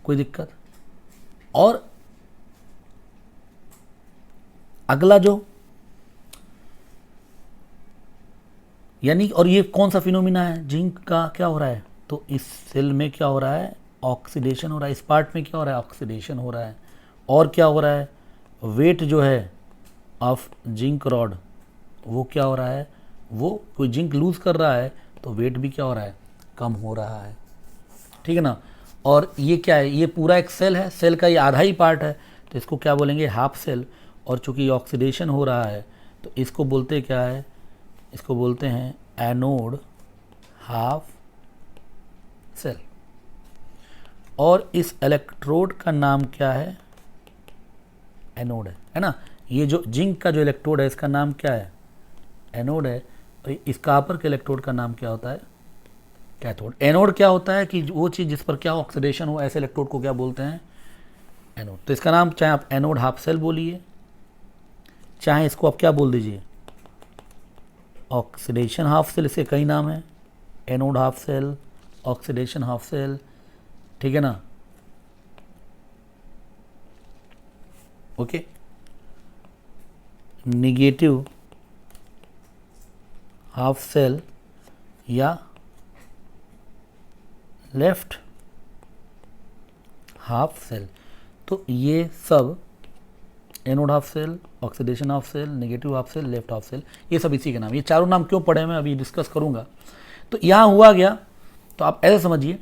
कोई दिक्कत। और अगला जो, यानी और ये कौन सा फिनोमिना है, जिंक का क्या हो रहा है, तो इस सेल में क्या हो रहा है, ऑक्सीडेशन हो रहा है। इस पार्ट में क्या हो रहा है, ऑक्सीडेशन हो रहा है। और क्या हो रहा है, वेट जो है ऑफ जिंक रॉड वो क्या हो रहा है, वो कोई जिंक लूज कर रहा है तो वेट भी क्या हो रहा है, कम हो रहा है। ठीक है ना। और ये क्या है, ये पूरा एक सेल है, सेल का ये आधा ही पार्ट है, तो इसको क्या बोलेंगे, हाफ सेल। और चूंकि ऑक्सीडेशन हो रहा है तो इसको बोलते क्या है, इसको बोलते हैं एनोड हाफ सेल। और इस इलेक्ट्रोड का नाम क्या है, एनोड है ना। ये जो जिंक का जो इलेक्ट्रोड है इसका नाम क्या है, एनोड है। और इस कॉपर के इलेक्ट्रोड का नाम क्या होता है, कैथोड। एनोड क्या होता है कि वो चीज़ जिस पर क्या ऑक्सीडेशन हो, ऐसे इलेक्ट्रोड को क्या बोलते हैं, एनोड। तो इसका नाम चाहे आप एनोड हाफ सेल बोलिए, चाहे इसको आप क्या बोल दीजिए, ऑक्सीडेशन हाफ सेल। इसके कई नाम है, anode half cell, oxidation half cell, ठीक है ना। ओके, निगेटिव हाफ सेल या लेफ्ट हाफ सेल। तो ये सब anode half cell, oxidation half cell, negative half cell, left half cell, ये सब इसी के नाम। ये चारों नाम क्यों पढ़े मैं अभी डिस्कस करूंगा। तो यहाँ हुआ गया, तो आप ऐसे समझिए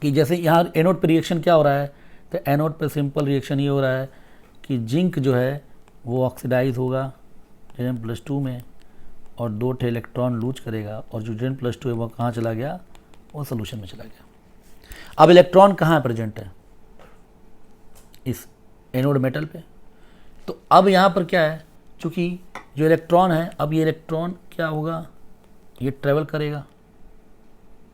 कि जैसे यहाँ एनोड पे रिएक्शन क्या हो रहा है, तो एनोड पे सिंपल रिएक्शन ये हो रहा है कि जिंक जो है वो ऑक्सीडाइज होगा Zn+2 में और 2 इलेक्ट्रॉन लूज करेगा, और जो Zn+2 है वो कहाँ चला गया, वो सोल्यूशन में चला गया। अब इलेक्ट्रॉन कहाँ प्रेजेंट है, इस एनोड मेटल पे। तो अब यहाँ पर क्या है, चूँकि जो इलेक्ट्रॉन है, अब ये इलेक्ट्रॉन क्या होगा, ये ट्रेवल करेगा।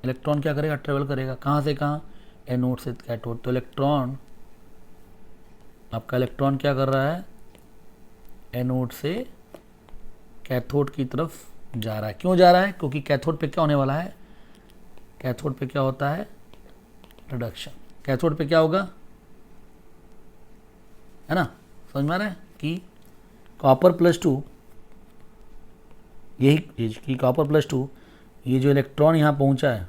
इलेक्ट्रॉन क्या करेगा, ट्रेवल करेगा, कहाँ से कहाँ, एनोड से कैथोड। तो इलेक्ट्रॉन, आपका इलेक्ट्रॉन क्या कर रहा है, एनोड से कैथोड की तरफ जा रहा है। क्यों जा रहा है, क्योंकि कैथोड पे क्या होने वाला है, कैथोड पे क्या होता है, रिडक्शन। कैथोड पे क्या होगा, है ना, समझ में आ रहा है कि Cr+2, यही कि Cr+2, ये जो इलेक्ट्रॉन यहाँ पहुँचा है,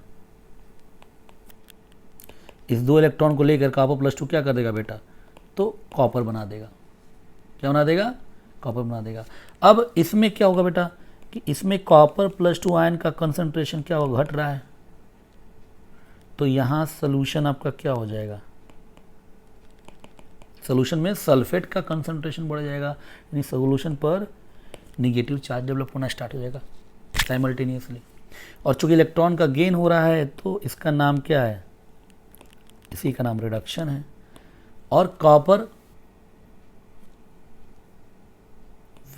इस 2 इलेक्ट्रॉन को लेकर Cr+2 क्या कर देगा बेटा, तो कॉपर बना देगा। क्या बना देगा, कॉपर बना देगा। अब इसमें क्या होगा बेटा कि इसमें Cr+2 आयन का कंसंट्रेशन क्या होगा, घट रहा है। तो यहाँ सोल्यूशन आपका क्या हो जाएगा, सोल्यूशन में सल्फेट का कंसंट्रेशन बढ़ जाएगा, यानी सोल्यूशन पर निगेटिव चार्ज डेवलप होना स्टार्ट हो जाएगा साइमल्टेनियसली। और चूंकि इलेक्ट्रॉन का गेन हो रहा है तो इसका नाम क्या है, इसी का नाम रिडक्शन है। और copper,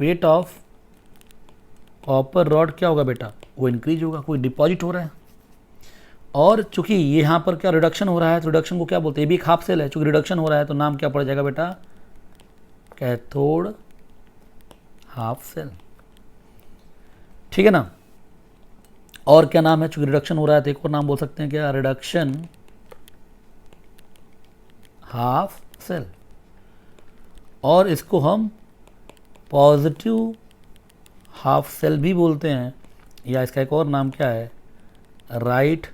weight of copper rod क्या होगा बेटा, वो इंक्रीज होगा, कोई डिपॉजिट हो रहा है। और चूंकि यहाँ पर क्या रिडक्शन हो रहा है, तो रिडक्शन को क्या बोलते हैं, ये भी एक हाफ सेल है, चूंकि रिडक्शन हो रहा है तो नाम क्या पड़ जाएगा बेटा, कैथोड हाफ सेल। ठीक है ना। और क्या नाम है, चूंकि रिडक्शन हो रहा है तो एक और नाम बोल सकते हैं क्या, रिडक्शन हाफ सेल। और इसको हम पॉजिटिव हाफ सेल भी बोलते हैं, या इसका एक और नाम क्या है, राइट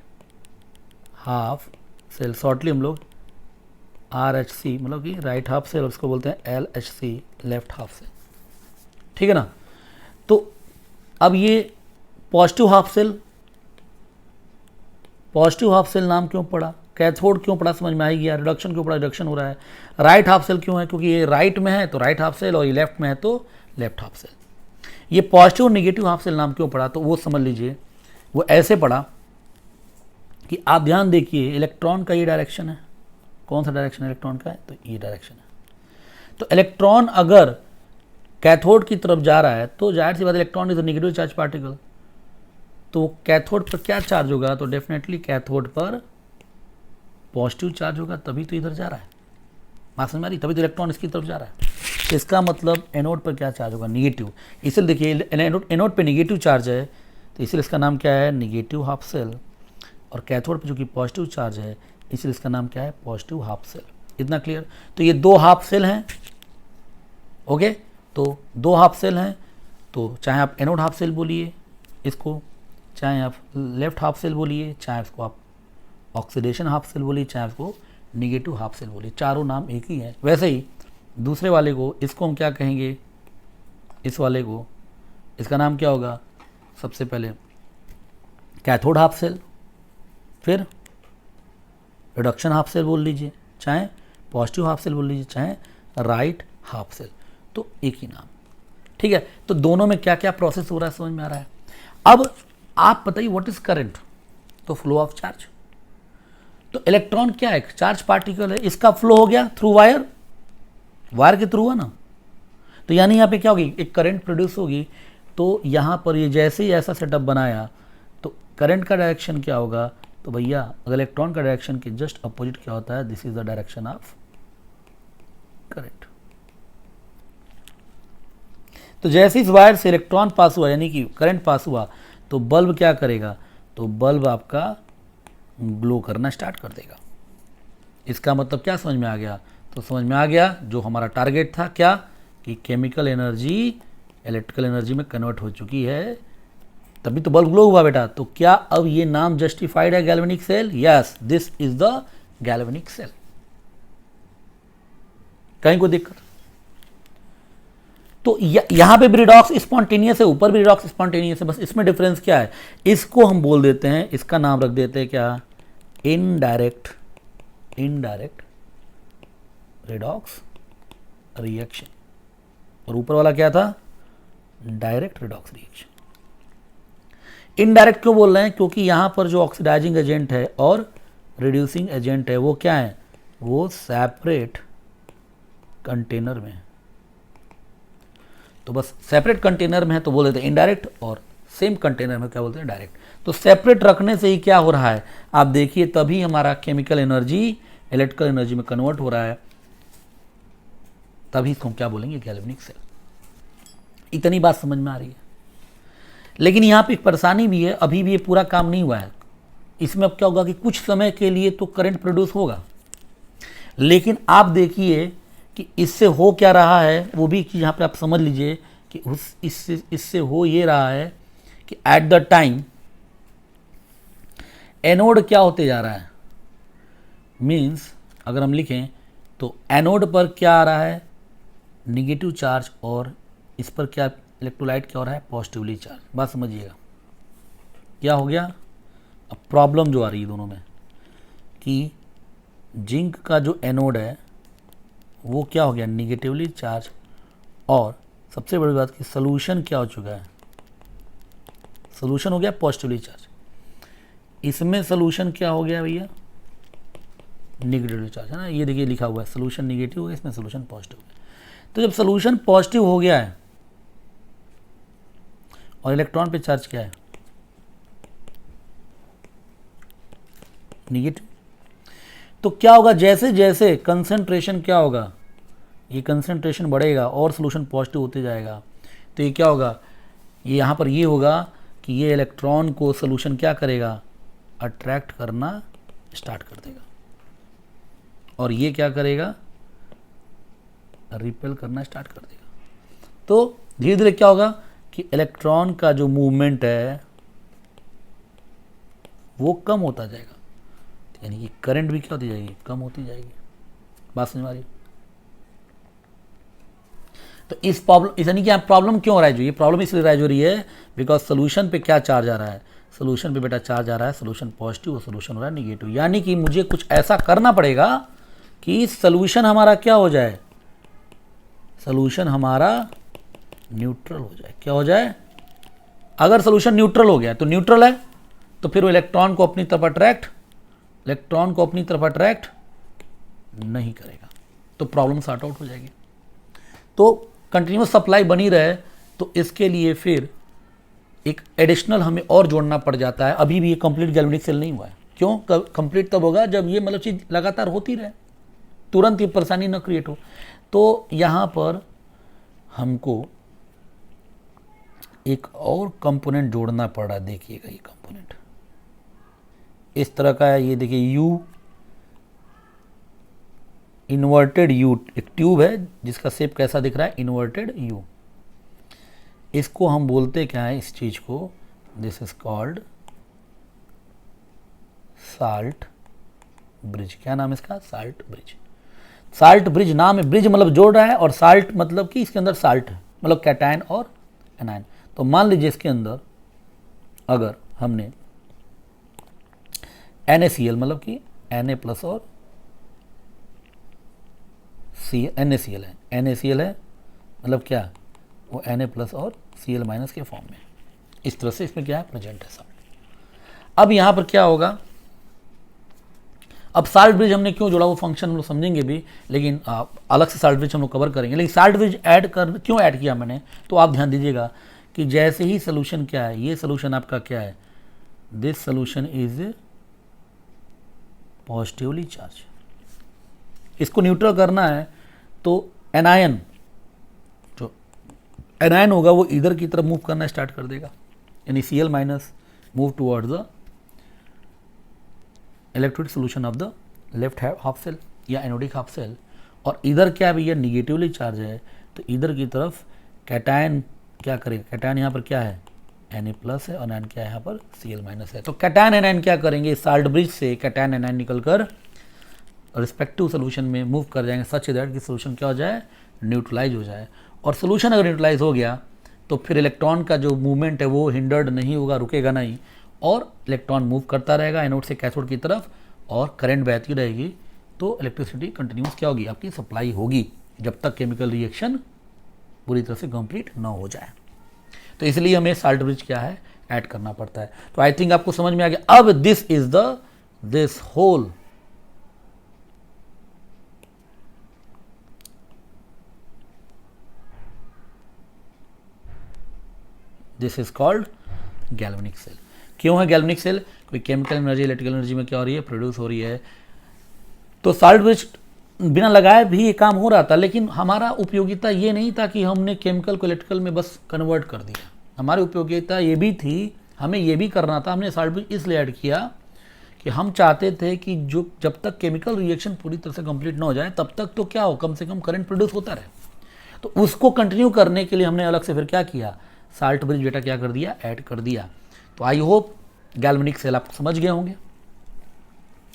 हाफ सेल। शॉर्टली हम लोग RH मतलब कि राइट हाफ सेल, उसको बोलते हैं LHC लेफ्ट हाफ सेल, ठीक है ना। तो अब ये पॉजिटिव हाफ सेल नाम क्यों पड़ा, कैथोड क्यों पड़ा, समझ में आएगी यार। रिडक्शन क्यों पड़ा, रिडक्शन हो रहा है। राइट हाफ सेल क्यों है, क्योंकि ये राइट में है तो राइट हाफ सेल, और ये लेफ्ट में है तो लेफ्ट हाफ सेल। ये पॉजिटिव और निगेटिव हाफ सेल नाम क्यों पड़ा, तो वो समझ लीजिए। वो ऐसे पड़ा कि आप ध्यान देखिए, इलेक्ट्रॉन का ये डायरेक्शन है, कौन सा डायरेक्शन इलेक्ट्रॉन का है, तो ये डायरेक्शन है। तो इलेक्ट्रॉन अगर कैथोड की तरफ जा रहा है तो जाहिर सी बात, electron is a negative charge particle, तो कैथोड पर क्या चार्ज होगा, तो डेफिनेटली कैथोड पर पॉजिटिव चार्ज होगा, तभी तो इधर जा रहा है। बात समझ में आ रही, तभी तो इलेक्ट्रॉन इसकी तरफ जा रहा है। इसका मतलब एनोड पर क्या चार्ज होगा, निगेटिव। इसलिए देखिए एनोड पे निगेटिव चार्ज है, तो इसलिए इसका नाम क्या है, निगेटिव हाफ सेल। और कैथोड पे जो कि पॉजिटिव चार्ज है, इसलिए इसका नाम क्या है, पॉजिटिव हाफ सेल। इतना क्लियर। तो ये दो हाफ सेल हैं, ओके। तो दो हाफ सेल हैं, तो चाहे आप एनोड हाफ सेल बोलिए इसको, चाहे आप लेफ्ट हाफ सेल बोलिए, चाहे इसको आप ऑक्सीडेशन हाफ सेल बोलिए, चाहे इसको निगेटिव हाफ सेल बोलिए, चारों नाम एक ही है। वैसे ही दूसरे वाले को, इसको हम क्या कहेंगे, इस वाले को, इसका नाम क्या होगा, सबसे पहले कैथोड हाफ सेल, फिर रिडक्शन हाफ सेल बोल लीजिए, चाहे पॉजिटिव हाफ सेल बोल लीजिए, चाहे राइट हाफ सेल, तो एक ही नाम, ठीक है। तो दोनों में क्या क्या प्रोसेस हो रहा है समझ में आ रहा है। अब आप बताइए व्हाट इज करंट, तो फ्लो ऑफ चार्ज। तो इलेक्ट्रॉन क्या है, चार्ज पार्टिकल है, इसका फ्लो हो गया थ्रू वायर, वायर के थ्रू हुआ ना, तो यानी यहाँ पे क्या होगी, एक करंट प्रोड्यूस होगी। तो यहाँ पर ये जैसे ही ऐसा सेटअप बनाया, तो करंट का डायरेक्शन क्या होगा, तो भैया अगर इलेक्ट्रॉन का डायरेक्शन के जस्ट अपोजिट क्या होता है, this is the direction of current. तो जैसे इस वायर से इलेक्ट्रॉन पास हुआ, यानी कि करंट पास हुआ, तो बल्ब क्या करेगा, तो बल्ब आपका ग्लो करना स्टार्ट कर देगा। इसका मतलब क्या समझ में आ गया, तो समझ में आ गया जो हमारा टारगेट था, क्या कि केमिकल एनर्जी इलेक्ट्रिकल एनर्जी में कन्वर्ट हो चुकी है, तभी तो बल्ब ग्लो हुआ बेटा। तो क्या अब ये नाम जस्टिफाइड है galvanic cell, yes this is the galvanic cell. कहीं को दिक्कत, तो यहां पे भी रिडॉक्स स्पॉन्टेनियस है, ऊपर भी रिडॉक्स स्पॉन्टेनियस है, बस इसमें डिफरेंस क्या है, इसको हम बोल देते हैं, इसका नाम रख देते हैं क्या, इनडायरेक्ट रिडॉक्स रिएक्शन, और ऊपर वाला क्या था, डायरेक्ट रिडॉक्स रिएक्शन। इनडायरेक्ट क्यों बोल रहे हैं, क्योंकि यहां पर जो ऑक्सीडाइजिंग एजेंट है और रिड्यूसिंग एजेंट है वो क्या है, वो सेपरेट कंटेनर में है। तो बस सेपरेट कंटेनर में है तो बोल देते हैं इनडायरेक्ट, और सेम कंटेनर में क्या बोलते हैं, डायरेक्ट। तो सेपरेट रखने से ही क्या हो रहा है, आप देखिए, तभी हमारा केमिकल एनर्जी इलेक्ट्रिकल एनर्जी में कन्वर्ट हो रहा है, तभी इसको हम क्या बोलेंगे, गैल्वेनिक सेल। इतनी बात समझ में आ रही है। लेकिन यहाँ पे एक परेशानी भी है, अभी भी ये पूरा काम नहीं हुआ है। इसमें अब क्या होगा कि कुछ समय के लिए तो करंट प्रोड्यूस होगा, लेकिन आप देखिए कि इससे हो क्या रहा है, वो भी यहाँ पे आप समझ लीजिए कि इससे हो ये रहा है कि एट द टाइम एनोड क्या होते जा रहा है, मीन्स अगर हम लिखें तो एनोड पर क्या आ रहा है, निगेटिव चार्ज, और इस पर क्या इलेक्ट्रोलाइट क्या हो रहा है, पॉजिटिवली चार्ज। बात समझिएगा क्या हो गया। अब प्रॉब्लम जो आ रही है दोनों में कि जिंक का जो एनोड है वो क्या हो गया, निगेटिवली चार्ज, और सबसे बड़ी बात कि सोल्यूशन क्या हो चुका है, सोल्यूशन हो गया पॉजिटिवली चार्ज। इसमें सोल्यूशन क्या हो गया भैया, निगेटिवली चार्ज, है ना। ये देखिए लिखा हुआ है सोल्यूशन निगेटिव हो गया, इसमें सोल्यूशन पॉजिटिव हो गया। तो जब सोल्यूशन पॉजिटिव हो गया है और इलेक्ट्रॉन पे चार्ज क्या है, निगेटिव, तो क्या होगा, जैसे जैसे कंसंट्रेशन क्या होगा, ये कंसंट्रेशन बढ़ेगा और सोल्यूशन पॉजिटिव होते जाएगा, तो ये क्या होगा, ये यहाँ पर ये होगा कि ये इलेक्ट्रॉन को सोल्यूशन क्या करेगा, अट्रैक्ट करना स्टार्ट कर देगा, और ये क्या करेगा, रिपेल करना स्टार्ट कर देगा। तो धीरे धीरे क्या होगा कि इलेक्ट्रॉन का जो मूवमेंट है वो कम होता जाएगा, यानी कि करंट भी क्या होती जाएगी, कम होती जाएगी। बात समझ में आ रही है? तो इस प्रॉब्लम यानी कि प्रॉब्लम क्यों राइज हुई? ये प्रॉब्लम इसलिए राइज हो रही है बिकॉज सोल्यूशन पे क्या चार्ज आ रहा है, सोल्यूशन पे बेटा चार्ज आ रहा है सोल्यूशन पॉजिटिव और सोल्यूशन हो रहा है निगेटिव। यानी कि मुझे कुछ ऐसा करना पड़ेगा कि सोल्यूशन हमारा क्या हो जाए, सोल्यूशन हमारा न्यूट्रल हो जाए। क्या हो जाए? अगर सोल्यूशन न्यूट्रल हो गया तो न्यूट्रल है तो फिर वो इलेक्ट्रॉन को अपनी तरफ अट्रैक्ट नहीं करेगा, तो प्रॉब्लम सॉर्ट आउट हो जाएगी। तो कंटिन्यूस सप्लाई बनी रहे तो इसके लिए फिर एक एडिशनल हमें और जोड़ना पड़ जाता है। अभी भी ये कंप्लीट गैल्वेनिक सेल नहीं हुआ है। क्यों? कंप्लीट तब होगा जब ये मतलब चीज़ लगातार होती रहे, तुरंत ये परेशानी न क्रिएट हो। तो यहाँ पर हमको एक और कंपोनेंट जोड़ना पड़ रहा है। देखिएगा ये कंपोनेंट इस तरह का है, ये देखिए यू इन्वर्टेड यू, एक ट्यूब है जिसका शेप कैसा दिख रहा है, इन्वर्टेड यू। इसको हम बोलते क्या है, इस चीज को, this is called salt bridge. क्या नाम है इसका? Salt bridge. साल्ट ब्रिज नाम है, ब्रिज मतलब जोड़ रहा है, और साल्ट मतलब कि इसके अंदर साल्ट है, मतलब कैटायन और एनायन। तो मान लीजिए इसके अंदर अगर हमने NaCl मतलब कि Na प्लस और NaCl है, NaCl है मतलब क्या, वो Na प्लस और Cl माइनस के फॉर्म में, इस तरह से इसमें क्या है, प्रेजेंट है सब। अब यहाँ पर क्या होगा, अब साल्ट ब्रिज हमने क्यों जोड़ा वो फंक्शन हम लोग समझेंगे भी, लेकिन अलग से साल्ट ब्रिज हम लोग कवर करेंगे। लेकिन साल्ट ब्रिज क्यों ऐड किया मैंने, तो आप ध्यान दीजिएगा कि जैसे ही सोल्यूशन क्या है, ये सोल्यूशन आपका क्या है, this solution is positively charge, इसको न्यूट्रल करना है तो एनायन, जो एनायन होगा वो इधर की तरफ मूव करना स्टार्ट कर देगा, यानी Cl minus move towards the electrolyte solution of the left half cell या एनोडिक हाफ सेल। और इधर क्या है भैया, निगेटिवली चार्ज है, तो इधर की तरफ कैटायन क्या करेगा, कैटायन यहाँ पर क्या है, Na प्लस है, और एनायन क्या है यहाँ पर Cl माइनस है। तो कैटायन एनायन क्या करेंगे, साल्ट ब्रिज से कैटायन एनायन निकलकर रिस्पेक्टिव सोल्यूशन में मूव कर जाएंगे, सच दैट कि सोल्यूशन क्या हो जाए, न्यूट्रलाइज हो जाए। और सोल्यूशन अगर न्यूट्रलाइज हो गया तो फिर इलेक्ट्रॉन का जो मूवमेंट है वो हिंडर्ड नहीं होगा, रुकेगा नहीं, और इलेक्ट्रॉन मूव करता रहेगा एनोड से कैथोड की तरफ, और करंट बहती रहेगी। तो इलेक्ट्रिसिटी कंटिन्यूस क्या होगी, आपकी सप्लाई होगी, जब तक केमिकल रिएक्शन पूरी तरह से कंप्लीट ना हो जाए। तो इसलिए हमें साल्ट ब्रिज क्या है, ऐड करना पड़ता है। तो आई थिंक आपको समझ में आ गया। अब this is this whole this is called galvanic cell. क्यों है गैल्वेनिक सेल, कोई केमिकल एनर्जी इलेक्ट्रिकल एनर्जी में क्या हो रही है, प्रोड्यूस हो रही है। तो साल्ट ब्रिज बिना लगाए भी ये काम हो रहा था, लेकिन हमारा उपयोगिता ये नहीं था कि हमने केमिकल को इलेक्ट्रिकल में बस कन्वर्ट कर दिया। हमारी उपयोगिता ये भी थी, हमें ये भी करना था। हमने साल्ट ब्रिज इसलिए ऐड किया कि हम चाहते थे कि जो जब तक केमिकल रिएक्शन पूरी तरह से कंप्लीट ना हो जाए तब तक तो क्या हो, कम से कम करंट प्रोड्यूस होता रहे। तो उसको कंटिन्यू करने के लिए हमने अलग से फिर क्या किया, साल्ट ब्रिज बेटा क्या कर दिया, ऐड कर दिया। तो आई होप गैल्वेनिक सेल आप समझ गए होंगे,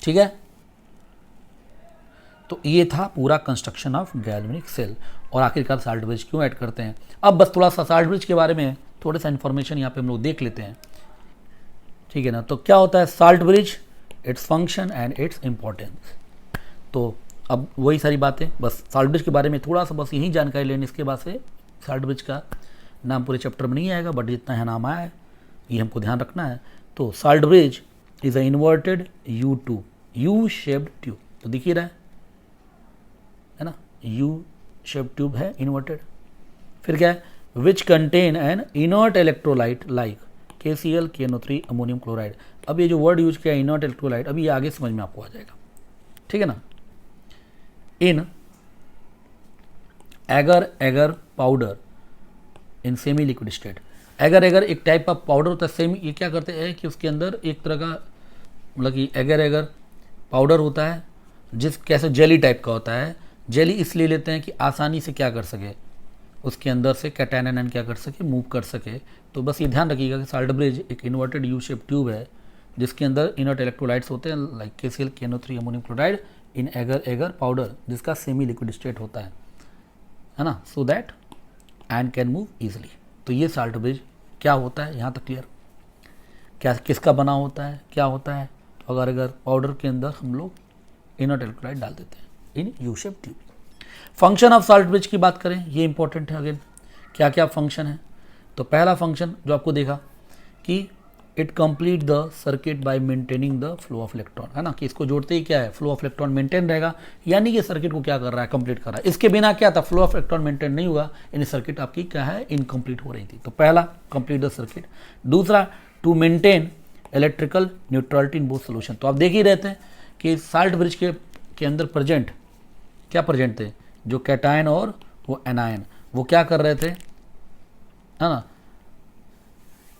ठीक है। तो ये था पूरा कंस्ट्रक्शन ऑफ गैल्वेनिक सेल, और आखिरकार साल्ट ब्रिज क्यों ऐड करते हैं। अब बस थोड़ा सा साल्ट ब्रिज के बारे में थोड़ा सा इन्फॉर्मेशन यहाँ पे हम लोग देख लेते हैं, ठीक है ना। तो क्या होता है salt bridge, its function and its importance. तो अब वही सारी बातें, बस साल्ट ब्रिज के बारे में थोड़ा सा बस यही जानकारी लेनी, इसके बाद से साल्ट ब्रिज का नाम पूरे चैप्टर में नहीं आएगा, बट जितना है नाम आया है ये हमको ध्यान रखना है। तो salt bridge is a inverted you tube, U shaped tube, तो दिख ही रहा है ना, यू शेप्ड ट्यूब है इन्वर्टेड। फिर क्या है, which contain N inert electrolyte like KCl KNO3 ammonium chloride. अब ये जो वर्ड यूज किया इनर्ट इलेक्ट्रोलाइट, अभी ये आगे समझ में आपको आ जाएगा, ठीक है ना। In agar agar powder in semi liquid state, agar agar एक टाइप का पाउडर होता है सेमी, ये क्या करते हैं कि उसके अंदर एक तरह का मतलब कि एगर एगर पाउडर होता है, जिस कैसे जेली टाइप का होता है। जेली इसलिए लेते हैं कि आसानी से क्या कर सके, उसके अंदर से कैटायन एनायन क्या कर सके, मूव कर सके। तो बस ये ध्यान रखिएगा कि साल्ट ब्रिज एक इन्वर्टेड यू शेप ट्यूब है जिसके अंदर इनर्ट इलेक्ट्रोलाइट्स होते हैं like KCl KNO3 ammonium chloride in agar agar powder जिसका सेमी लिक्विड स्टेट होता है ना, so that ion can move easily. तो ये साल्ट ब्रिज क्या होता है, यहाँ तक क्लियर, क्या किसका बना होता है, क्या होता है, अगर पाउडर के अंदर हम लोग इनर्ट इलेक्ट्रोलाइट डाल देते हैं in U shape tube. Function of salt bridge की बात करें, ये इंपॉर्टेंट है। अगेन क्या क्या फंक्शन है, तो पहला फंक्शन जो आपको देखा कि it complete the circuit by maintaining the flow of electron, है ना, कि इसको जोड़ते ही क्या है, फ्लो ऑफ इलेक्ट्रॉन मेंटेन रहेगा, यानी कि सर्किट को क्या कर रहा है, कंप्लीट कर रहा है। इसके बिना क्या था, फ्लो ऑफ इलेक्ट्रॉन मेंटेन नहीं हुआ, यानी सर्किट आपकी क्या है, इनकम्प्लीट हो रही थी। तो पहला कंप्लीट द सर्किट। दूसरा to maintain electrical neutrality in both solution. तो आप देख ही रहते हैं कि साल्ट ब्रिज के अंदर प्रेजेंट क्या प्रेजेंट थे, जो कैटायन और वो एनायन, वो क्या कर रहे थे, है ना,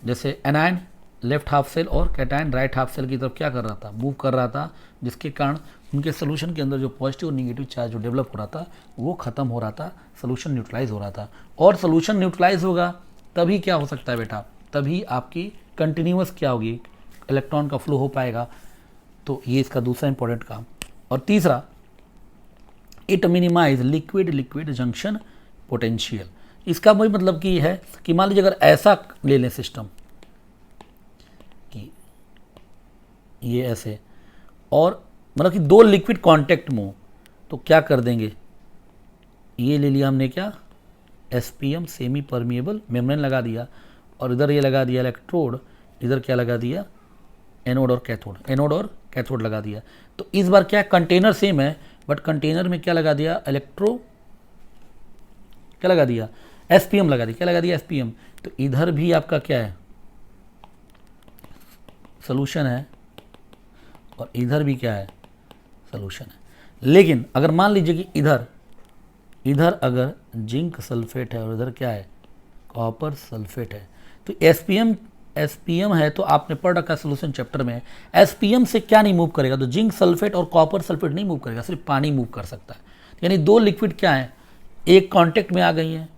जैसे एनायन लेफ्ट हाफ सेल और कैटायन राइट हाफ सेल की तरफ क्या कर रहा था, मूव कर रहा था, जिसके कारण उनके सोल्यूशन के अंदर जो पॉजिटिव और निगेटिव चार्ज जो डेवलप हो रहा था वो खत्म हो रहा था, सोल्यूशन न्यूट्रलाइज हो रहा था। और सोल्यूशन न्यूट्रलाइज होगा तभी क्या हो सकता है बेटा, तभी आपकी कंटिन्यूअस क्या होगी, इलेक्ट्रॉन का फ्लो हो पाएगा। तो ये इसका दूसरा इंपॉर्टेंट काम। और तीसरा, it minimise liquid liquid junction potential. इसका वही मतलब कि है कि मान लीजिए अगर ऐसा ले लें सिस्टम कि ये ऐसे, और मतलब कि दो लिक्विड कांटेक्ट में हो, तो क्या कर देंगे, ये ले लिया हमने क्या, एसपीएम सेमी परमिएबल मेम्ब्रेन लगा दिया, और इधर ये लगा दिया इलेक्ट्रोड, इधर क्या लगा दिया, एनोड और कैथोड, एनोड और कैथोड लगा दिया। तो इस बार क्या कंटेनर सेम है, बट कंटेनर में क्या लगा दिया, क्या लगा दिया, एसपीएम लगा दिया, क्या लगा दिया, एसपीएम। तो इधर भी आपका क्या है, सोल्यूशन है, और इधर भी क्या है, सोल्यूशन है। लेकिन अगर मान लीजिए कि इधर अगर जिंक सल्फेट है और इधर क्या है, कॉपर सल्फेट है, तो एसपीएम है, तो आपने पढ़ रखा सोल्यूशन चैप्टर में, एसपीएम से क्या नहीं मूव करेगा, तो जिंक सल्फेट और कॉपर सल्फेट नहीं मूव करेगा, सिर्फ पानी मूव कर सकता है। यानी दो लिक्विड क्या है, एक कांटेक्ट में आ गई है,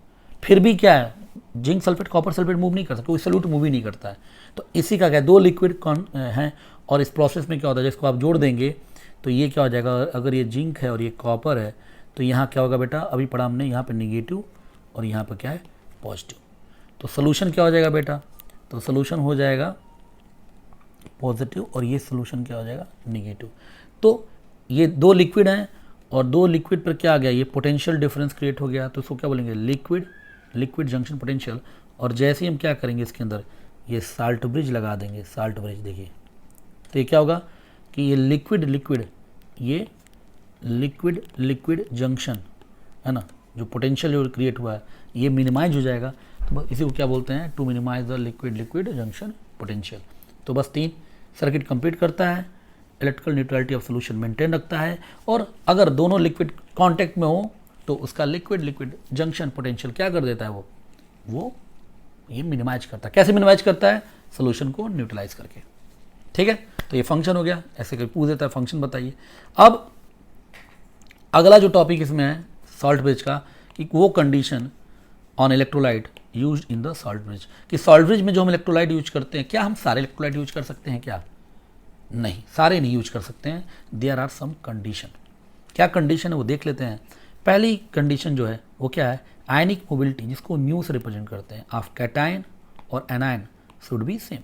फिर भी क्या है, zinc sulphate copper sulphate move नहीं कर सकता, कोई सल्यूट मूव ही नहीं करता है। तो इसी का क्या है, दो लिक्विड हैं, और इस प्रोसेस में क्या होता है, जिसको आप जोड़ देंगे तो ये क्या हो जाएगा, अगर ये जिंक है और ये कॉपर है, तो यहाँ क्या होगा बेटा, अभी पढ़ा हमने, यहाँ पे निगेटिव और यहाँ पे क्या है, पॉजिटिव। तो सोल्यूशन क्या हो जाएगा बेटा, तो सोल्यूशन हो जाएगा पॉजिटिव, और ये सोल्यूशन क्या हो जाएगा, निगेटिव। तो ये दो लिक्विड हैं, और दो लिक्विड पर क्या आ गया, ये पोटेंशियल डिफरेंस क्रिएट हो गया, तो इसको क्या बोलेंगे, लिक्विड जंक्शन पोटेंशियल। और जैसे ही हम क्या करेंगे, इसके अंदर ये साल्ट ब्रिज लगा देंगे, साल्ट ब्रिज देखिए, तो ये क्या होगा कि ये लिक्विड जंक्शन है ना, जो पोटेंशियल जो क्रिएट हुआ है ये मिनिमाइज हो जाएगा। तो बस इसी को क्या बोलते हैं, to minimize the liquid junction potential. तो बस 3 सर्किट कंप्लीट करता है, electrical neutrality of solution maintain रखता है, और अगर दोनों लिक्विड कांटेक्ट में हो तो उसका लिक्विड जंक्शन पोटेंशियल क्या कर देता है, वो ये मिनिमाइज करता है। कैसे मिनिमाइज करता है, सोल्यूशन को न्यूट्रलाइज करके। ठीक है, तो ये फंक्शन हो गया, ऐसे कोई पूछ देता है फंक्शन बताइए। अब अगला जो टॉपिक इसमें है सॉल्ट ब्रिज का, कि वो condition on electrolyte used in the salt bridge, कि सॉल्ट ब्रिज में जो हम इलेक्ट्रोलाइट यूज करते हैं, क्या हम सारे इलेक्ट्रोलाइट यूज कर सकते हैं, क्या नहीं, सारे नहीं यूज कर सकते हैं। There are some condition. क्या कंडीशन है वो देख लेते हैं। पहली कंडीशन जो है वो क्या है, आयनिक मोबिलिटी, जिसको म्यू से रिप्रेजेंट करते हैं, ऑफ कैटायन और anion should be same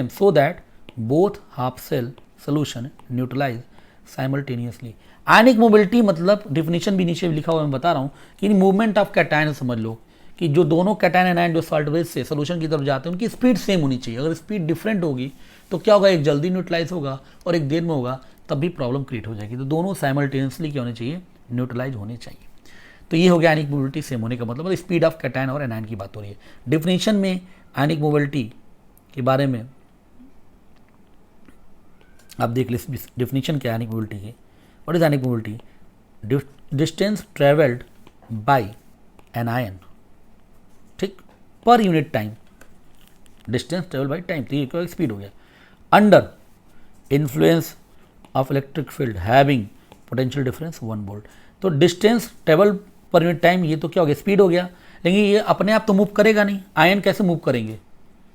so that both half cell solution neutralize simultaneously. Ionic mobility मतलब डिफिनीशन भी नीचे लिखा हुआ मैं बता रहा हूँ कि मूवमेंट ऑफ कैटायन समझ लो कि जो दोनों कैटायन एनायन जो सॉल्ट ब्रिज से सोल्यूशन की तरफ जाते हैं उनकी स्पीड सेम होनी चाहिए। अगर स्पीड डिफरेंट होगी तो क्या होगा, एक जल्दी न्यूट्रलाइज होगा और एक देर में होगा, तब भी प्रॉब्लम क्रिएट हो जाएगी। तो दोनों साइमल्टेनियसली क्या होने चाहिए, न्यूट्रलाइज होने चाहिए। तो ये हो गया आयनिक मोबिलिटी सेम होने का मतलब स्पीड ऑफ कैटायन और एनायन की बात हो रही है। डिफिनीशन में आयनिक मोबिलिटी के बारे में आप देख लीजिए, डिफिनीशन क्या है आयनिक मोबिलिटी की। What is ionic mobility, distance travelled by an ion, ठीक, per unit time, distance travel by time, तो ये स्पीड हो गया, under influence of electric field having potential difference 1 volt. तो distance travel per unit time, ये तो क्या हो गया, स्पीड हो गया, लेकिन ये अपने आप तो मूव करेगा नहीं। आयन कैसे मूव करेंगे,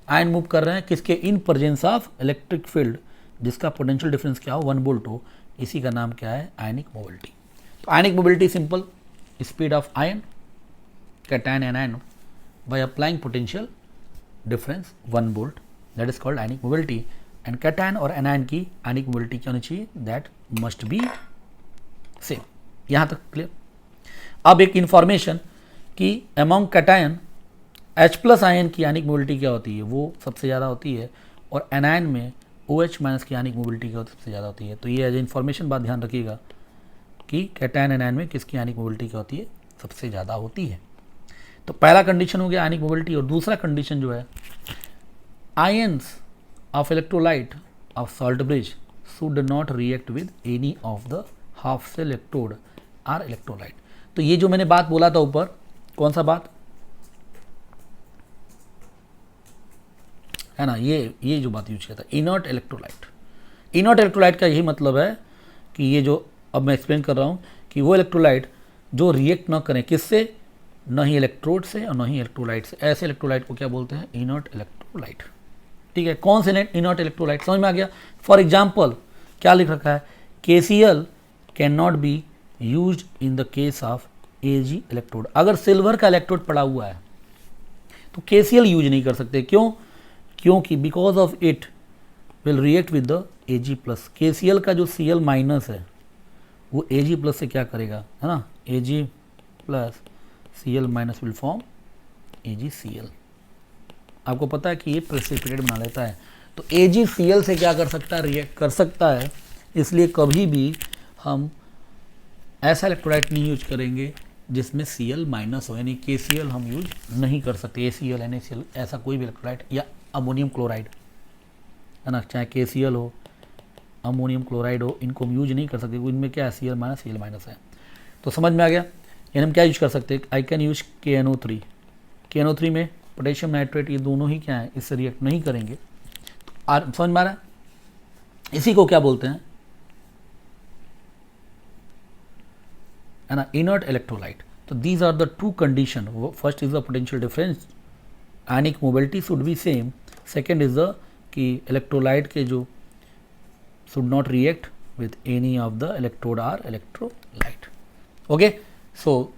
आयन मूव कर रहे हैं किसके, in presence of electric field, जिसका पोटेंशियल डिफरेंस क्या हो, 1 वोल्ट हो, इसी का नाम क्या है, आयनिक मोबिलिटी। तो ionic mobility simple, speed of ion cation and ion by applying potential difference 1 volt, that is called ionic mobility. And cation और एनायन की आयनिक मोबिलिटी क्या होनी चाहिए, दैट मस्ट बी सेम। यहाँ तक क्लियर। अब एक इंफॉर्मेशन कि among cation H plus ion की आयनिक मोबिलिटी क्या होती है, वो सबसे ज़्यादा होती है, और एनायन में OH माइनस की आयनिक मोबिलिटी क्या होती है, सबसे ज़्यादा होती है। तो ये एज इन्फॉर्मेशन बात ध्यान रखिएगा कि कैटायन एनायन में किसकी आयनिक मोबिलिटी क्या होती है, सबसे ज़्यादा होती है। तो पहला कंडीशन हो गया आयनिक मोबिलिटी, और दूसरा कंडीशन जो है, ions of electrolyte of salt bridge should not react with any of the half cell electrode or electrolyte. तो ये जो मैंने बात बोला था ऊपर, कौन सा बात है ना, ये जो बात यूज किया था, इनर्ट इलेक्ट्रोलाइट। इनर्ट इलेक्ट्रोलाइट का यही मतलब है कि ये जो अब मैं एक्सप्लेन कर रहा हूँ कि वो इलेक्ट्रोलाइट जो रिएक्ट ना करें, किससे, न ही इलेक्ट्रोड से और न ही इलेक्ट्रोलाइट से, ऐसे इलेक्ट्रोलाइट को क्या बोलते हैं, इनर्ट इलेक्ट्रोलाइट। ठीक है, कौन से इनर्ट इलेक्ट्रोलाइट, समझ में आ गया। फॉर एग्जाम्पल क्या लिख रखा है, KCl can not be use in the case of Ag electrode. अगर सिल्वर का इलेक्ट्रोड पड़ा हुआ है तो KCl यूज नहीं कर सकते, क्यों, क्योंकि because of it will react with the Ag plus. KCl का जो Cl माइनस है वो Ag प्लस से क्या करेगा, है ना, Ag plus Cl minus will form AgCl। आपको पता है कि ये प्रेसिपिटेट बना लेता है, तो AgCl से क्या कर सकता है, रिएक्ट कर सकता है। इसलिए कभी भी हम ऐसा इलेक्ट्रोलाइट नहीं यूज करेंगे जिसमें Cl माइनस हो, यानी KCl हम यूज नहीं कर सकते, ACl NaCl ऐसा कोई भी इलेक्ट्रोलाइट, या अमोनियम क्लोराइड, है ना, चाहे KCl हो, अमोनियम क्लोराइड हो, इनको हम यूज नहीं कर सकते, इनमें क्या है, Cl माइनस है। तो समझ में आ गया। यानी हम क्या यूज कर सकते हैं, I can use KNO3। KNO3 में पोटेशियम नाइट्रेट, ये दोनों ही क्या है, इससे रिएक्ट नहीं करेंगे। तो समझ में आ रहा है, इसी को क्या बोलते हैं, है ना, इनर्ट इलेक्ट्रोलाइट। तो these are the two condition, first is the potential difference, ionic mobility should be same, second is the कि इलेक्ट्रोलाइट के जो should not react with any of the electrode or electrolyte. Okay, so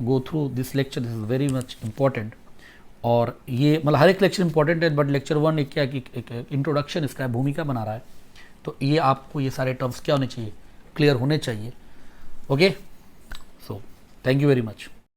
go through this lecture, this is very much important. और ये मतलब हर एक lecture important है, but lecture 1 एक क्या कि एक इंट्रोडक्शन इसका भूमिका बना रहा है, तो ये आपको ये सारे टर्म्स क्या होने चाहिए, क्लियर होने चाहिए। Okay, so thank you very much.